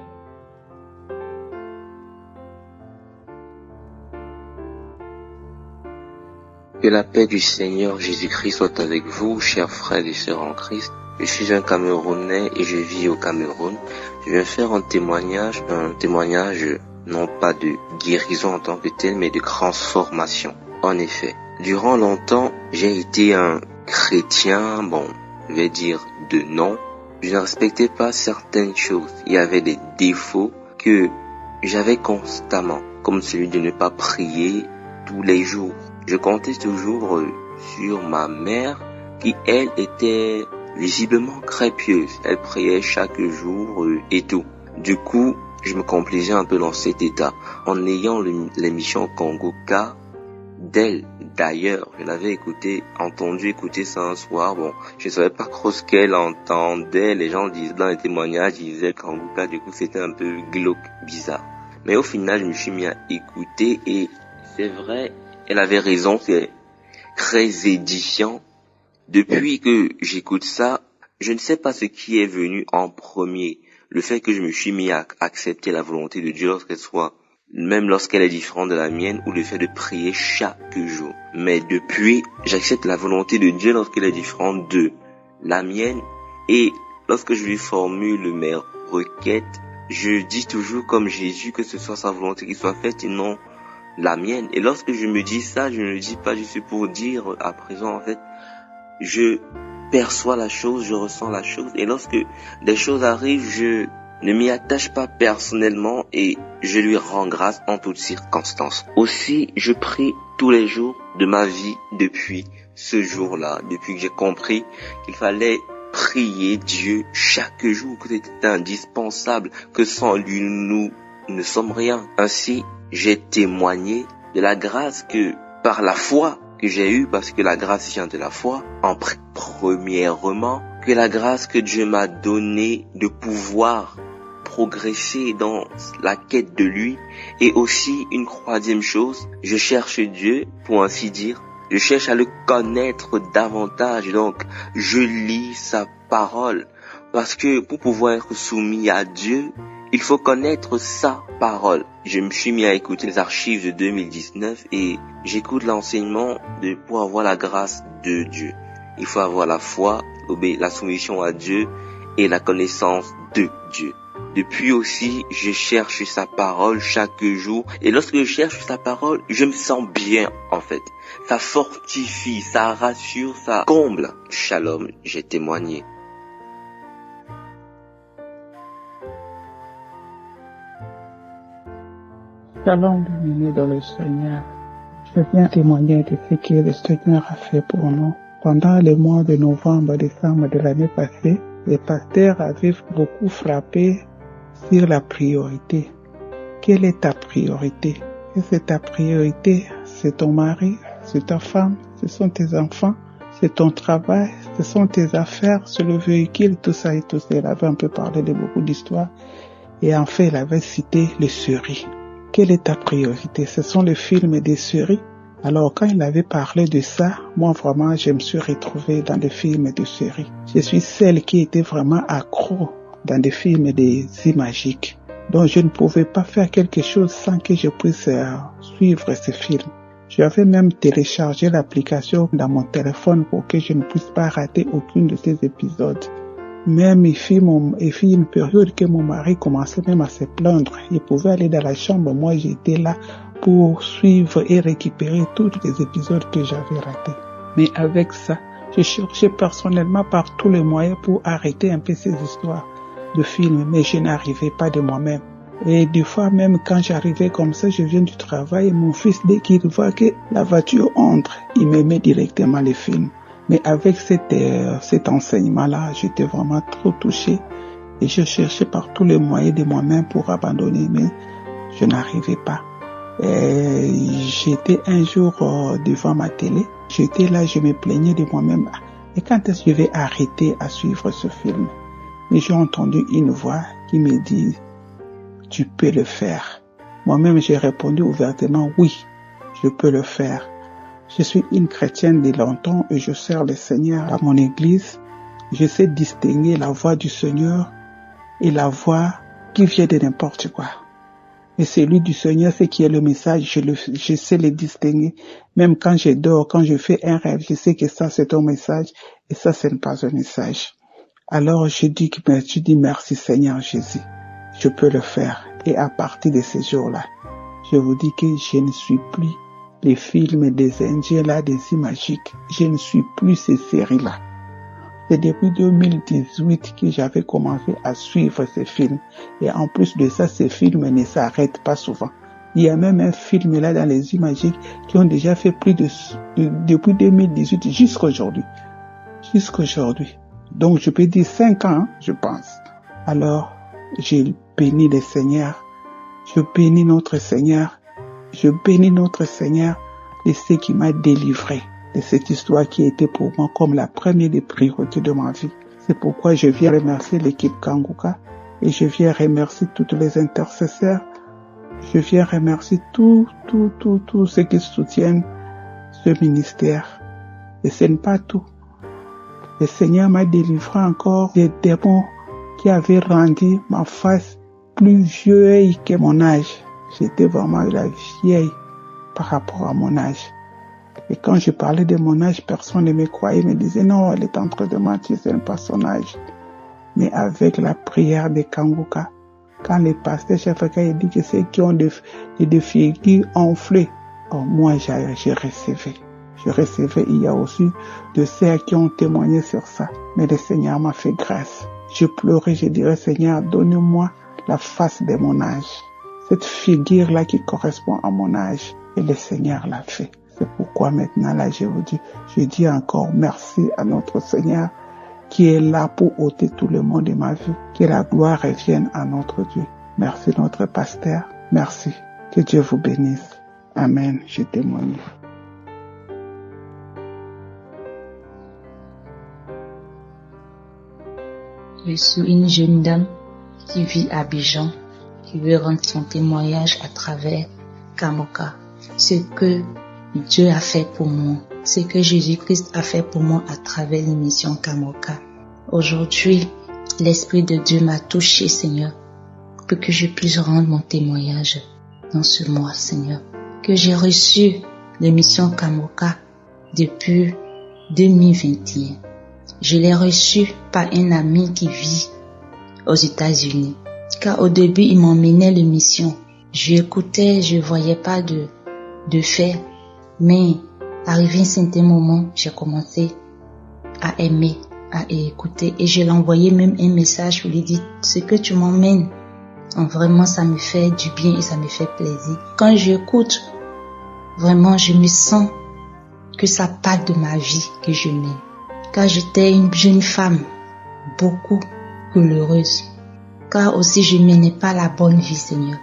Que la paix du Seigneur Jésus-Christ soit avec vous, chers frères et sœurs en Christ. Je suis un Camerounais et je vis au Cameroun. Je viens faire un témoignage non pas de guérison en tant que tel, mais de transformation. En effet, durant longtemps, j'ai été un chrétien, je vais dire de nom. Je ne respectais pas certaines choses. Il y avait des défauts que j'avais constamment, comme celui de ne pas prier tous les jours. Je comptais toujours sur ma mère qui, elle, était visiblement très pieuse. Elle priait chaque jour et tout. Du coup, je me complaisais un peu dans cet état. En ayant l'émission Kanguka d'elle, d'ailleurs, je l'avais entendu écouter ça un soir. Je savais pas trop ce qu'elle entendait. Les gens disaient dans les témoignages, ils disaient Kanguka. Du coup, c'était un peu glauque, bizarre. Mais au final, je me suis mis à écouter et c'est vrai, elle avait raison, c'est très édifiant. Depuis que j'écoute ça, je ne sais pas ce qui est venu en premier. Le fait que je me suis mis à accepter la volonté de Dieu même lorsqu'elle est différente de la mienne, ou le fait de prier chaque jour. Mais depuis, j'accepte la volonté de Dieu lorsqu'elle est différente de la mienne, et lorsque je lui formule mes requêtes, je dis toujours comme Jésus que ce soit sa volonté qui soit faite et non la mienne. Et lorsque je me dis ça, je ne le dis pas juste pour dire à présent, en fait, je perçois la chose, je ressens la chose, et lorsque des choses arrivent, je ne m'y attache pas personnellement et je lui rends grâce en toutes circonstances. Aussi, je prie tous les jours de ma vie depuis ce jour-là, depuis que j'ai compris qu'il fallait prier Dieu chaque jour, que c'était indispensable, que sans lui nous ne sommes rien. Ainsi, j'ai témoigné de la grâce que, par la foi que j'ai eue, parce que la grâce vient de la foi, premièrement, que la grâce que Dieu m'a donnée de pouvoir progresser dans la quête de lui, et aussi une troisième chose, je cherche Dieu, pour ainsi dire, je cherche à le connaître davantage, donc je lis sa parole, parce que pour pouvoir être soumis à Dieu, il faut connaître sa parole. Je me suis mis à écouter les archives de 2019 et j'écoute l'enseignement pour avoir la grâce de Dieu. Il faut avoir la foi, la soumission à Dieu et la connaissance de Dieu. Depuis aussi, je cherche sa parole chaque jour. Et lorsque je cherche sa parole, je me sens bien, en fait. Ça fortifie, ça rassure, ça comble. Shalom, j'ai témoigné. Shalom, bienvenue dans le Seigneur. Je viens témoigner de ce que le Seigneur a fait pour nous. Pendant les mois de novembre, décembre de l'année passée, les pasteurs avaient beaucoup frappé sur la priorité. Quelle est ta priorité? Est-ce que ta priorité, c'est ton mari, c'est ta femme, ce sont tes enfants, c'est ton travail, ce sont tes affaires, c'est le véhicule, tout ça et tout ça. Il avait un peu parlé de beaucoup d'histoires. Et en fait, il avait cité les séries. Quelle est ta priorité? Ce sont les films et des séries. Alors, quand il avait parlé de ça, moi vraiment, je me suis retrouvée dans des films et des séries. Je suis celle qui était vraiment accro dans des films et des imagiques. Donc, je ne pouvais pas faire quelque chose sans que je puisse suivre ces films. J'avais même téléchargé l'application dans mon téléphone pour que je ne puisse pas rater aucun de ces épisodes. Même il fit une période que mon mari commençait même à se plaindre. Il pouvait aller dans la chambre. Moi, j'étais là pour suivre et récupérer tous les épisodes que j'avais ratés. Mais avec ça, je cherchais personnellement par tous les moyens pour arrêter un peu ces histoires de films, mais je n'arrivais pas de moi-même. Et des fois, même quand j'arrivais comme ça, je viens du travail, et mon fils, dès qu'il voit que la voiture entre, il me met directement les films. Mais avec cet enseignement-là, j'étais vraiment trop touché et je cherchais par tous les moyens de moi-même pour abandonner, mais je n'arrivais pas. Et j'étais un jour devant ma télé, j'étais là, je me plaignais de moi-même. Et quand est-ce que je vais arrêter à suivre ce film? Mais j'ai entendu une voix qui me dit, tu peux le faire. Moi-même, j'ai répondu ouvertement, oui, je peux le faire. Je suis une chrétienne de longtemps et je sers le Seigneur à mon église. Je sais distinguer la voix du Seigneur et la voix qui vient de n'importe quoi. Et celui du Seigneur, c'est qui est le message, je sais le distinguer. Même quand je dors, quand je fais un rêve, je sais que ça c'est un message et ça ce n'est pas un message. Alors je dis merci Seigneur Jésus, je peux le faire. Et à partir de ce jour-là, je vous dis que je ne suis plus les films des Indiens là, des magiques. Je ne suis plus ces séries-là. C'est depuis 2018 que j'avais commencé à suivre ces films. Et en plus de ça, ces films ne s'arrêtent pas souvent. Il y a même un film là dans les magiques qui ont déjà fait plus depuis 2018 jusqu'à aujourd'hui. Donc je peux dire 5 ans, je pense. Alors, j'ai béni le Seigneur. Je bénis notre Seigneur. Je bénis notre Seigneur de ce qui m'a délivré de cette histoire qui était pour moi comme la première des priorités de ma vie. C'est pourquoi je viens remercier l'équipe Kanguka et je viens remercier tous les intercesseurs. Je viens remercier tous ceux qui soutiennent ce ministère. Et ce n'est pas tout. Le Seigneur m'a délivré encore des démons qui avaient rendu ma face plus vieille que mon âge. J'étais vraiment la vieille par rapport à mon âge. Et quand je parlais de mon âge, personne ne me croyait, me disait non, elle est en train de mentir, ce n'est pas son âge. Mais avec la prière de Kanguka, quand le pasteur Chefaka dit que ceux qui ont des figures enflées, moi j'ai recevé. Je recevais, il y a aussi de ceux qui ont témoigné sur ça. Mais le Seigneur m'a fait grâce. Je pleurais, je dirais, Seigneur, donne-moi la face de mon âge. Cette figure-là qui correspond à mon âge. Et le Seigneur l'a fait. C'est pourquoi maintenant là, je dis encore merci à notre Seigneur qui est là pour ôter tout le monde de ma vie. Que la gloire revienne à notre Dieu. Merci notre pasteur. Merci. Que Dieu vous bénisse. Amen. Je témoigne. Je suis une jeune dame qui vit à Abidjan, qui veut rendre son témoignage à travers Kanguka. Ce que Dieu a fait pour moi, ce que Jésus-Christ a fait pour moi à travers l'émission Kanguka. Aujourd'hui, l'Esprit de Dieu m'a touché, Seigneur, pour que je puisse rendre mon témoignage dans ce mois, Seigneur. Que j'ai reçu l'émission Kanguka depuis 2021. Je l'ai reçu par un ami qui vit aux États-Unis. Car au début, il m'emmenait l'émission. J'écoutais, je voyais pas de fait. Mais arrivé un certain moment, j'ai commencé à aimer, à écouter. Et je lui envoyais même un message pour lui dire ce que tu m'emmènes. Vraiment, ça me fait du bien et ça me fait plaisir. Quand j'écoute, vraiment, je me sens que ça parle de ma vie que je mène. Car j'étais une jeune femme, beaucoup douloureuse. Car aussi je menais pas la bonne vie, Seigneur.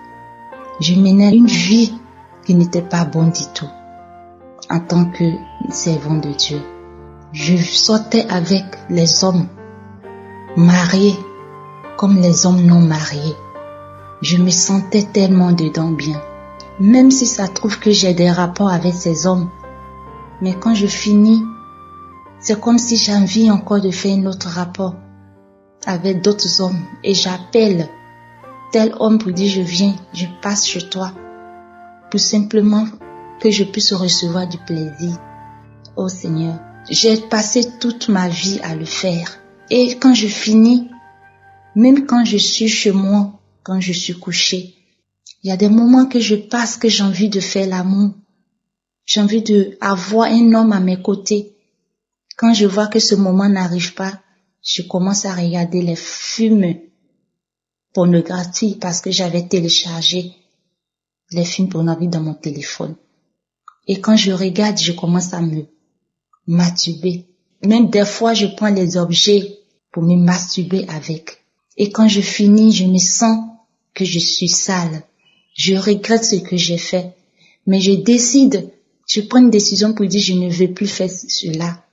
Je menais une vie qui n'était pas bonne du tout. En tant que servant de Dieu. Je sortais avec les hommes mariés comme les hommes non mariés. Je me sentais tellement dedans bien. Même si ça trouve que j'ai des rapports avec ces hommes. Mais quand je finis, c'est comme si j'ai envie encore de faire un autre rapport avec d'autres hommes. Et j'appelle tel homme pour dire je viens, je passe chez toi. Pour simplement que je puisse recevoir du plaisir. Oh Seigneur, j'ai passé toute ma vie à le faire. Et quand je finis, même quand je suis chez moi, quand je suis couchée, il y a des moments que je passe que j'ai envie de faire l'amour. J'ai envie d'avoir un homme à mes côtés. Quand je vois que ce moment n'arrive pas, je commence à regarder les films pornographiques parce que j'avais téléchargé les films pornographiques dans mon téléphone. Et quand je regarde, je commence à me masturber. Même des fois, je prends les objets pour me masturber avec. Et quand je finis, je me sens que je suis sale. Je regrette ce que j'ai fait. Mais je prends une décision pour dire je ne veux plus faire cela.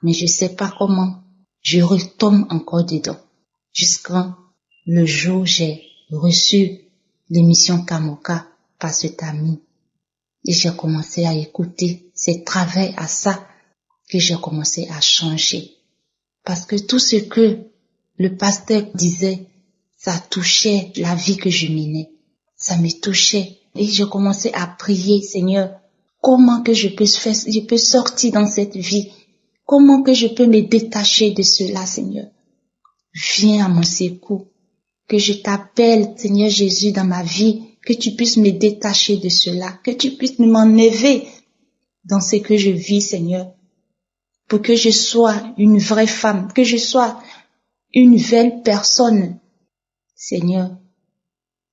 Mais je sais pas comment. Je retombe encore dedans. jusqu'à le jour où j'ai reçu l'émission Kamoka par cet ami. Et j'ai commencé à écouter, c'est travers à ça que j'ai commencé à changer. Parce que tout ce que le pasteur disait, ça touchait la vie que je menais. Ça me touchait. Et j'ai commencé à prier, Seigneur, comment que je peux sortir dans cette vie? Comment que je peux me détacher de cela, Seigneur? Viens à mon secours. Que je t'appelle, Seigneur Jésus, dans ma vie, que tu puisses me détacher de cela, que tu puisses m'enlever dans ce que je vis, Seigneur, pour que je sois une vraie femme, que je sois une belle personne, Seigneur,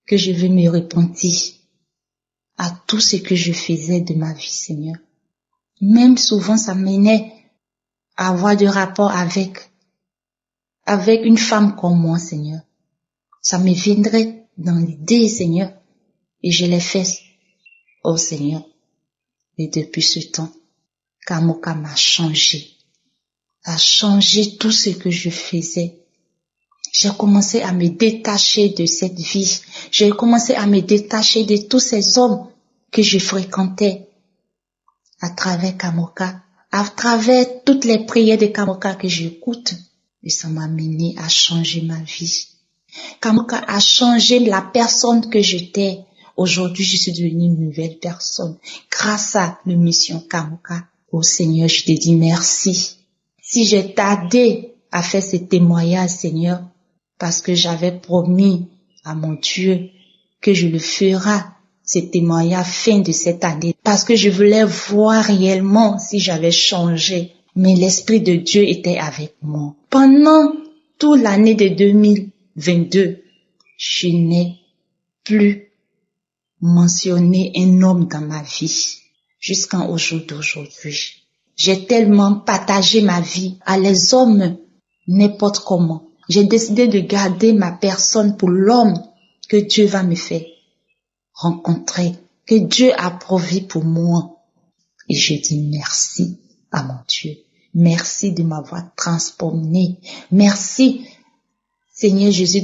que je veux me repentir à tout ce que je faisais de ma vie, Seigneur. Même souvent, ça m'aidait à avoir de rapport avec une femme comme moi, Seigneur. Ça me viendrait dans l'idée, Seigneur, et je l'ai fait, oh Seigneur. Et depuis ce temps, Kamoka m'a changé tout ce que je faisais. J'ai commencé à me détacher de cette vie. J'ai commencé à me détacher de tous ces hommes que je fréquentais à travers Kamoka, à travers toutes les prières de Kamoka que j'écoute. Et ça m'a mené à changer ma vie. Kamoka a changé la personne que j'étais. Aujourd'hui, je suis devenue une nouvelle personne. Grâce à l'émission Kamoka, oh Seigneur, je te dis merci. Si j'ai tardé à faire ce témoignage, Seigneur, parce que j'avais promis à mon Dieu que je le ferai, ce témoignage fin de cette année, parce que je voulais voir réellement si j'avais changé. Mais l'Esprit de Dieu était avec moi. Pendant toute l'année de 2022, je n'ai plus mentionné un homme dans ma vie jusqu'au jour d'aujourd'hui. J'ai tellement partagé ma vie à les hommes n'importe comment. J'ai décidé de garder ma personne pour l'homme que Dieu va me faire rencontrer, que Dieu a pourvu pour moi. Et je dis merci à mon Dieu. Merci de m'avoir transformé. Merci, Seigneur Jésus,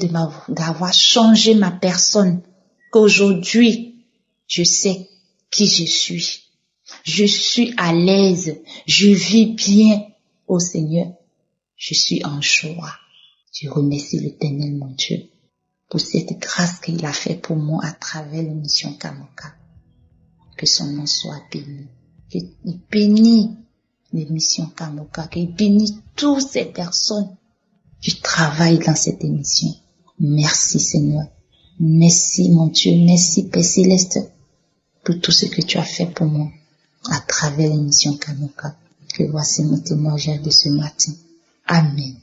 d'avoir changé ma personne. Qu'aujourd'hui, je sais qui je suis. Je suis à l'aise. Je vis bien. Oh Seigneur, je suis en joie. Je remercie l'Éternel, mon Dieu, pour cette grâce qu'il a fait pour moi à travers l'émission Kamoka. Que son nom soit béni. Qu'il bénisse l'émission Kamoka, qu'il bénisse toutes ces personnes qui travaillent dans cette émission. Merci Seigneur. Merci mon Dieu. Merci Père Céleste pour tout ce que tu as fait pour moi à travers l'émission Kamoka. Que voici mon témoignage de ce matin. Amen.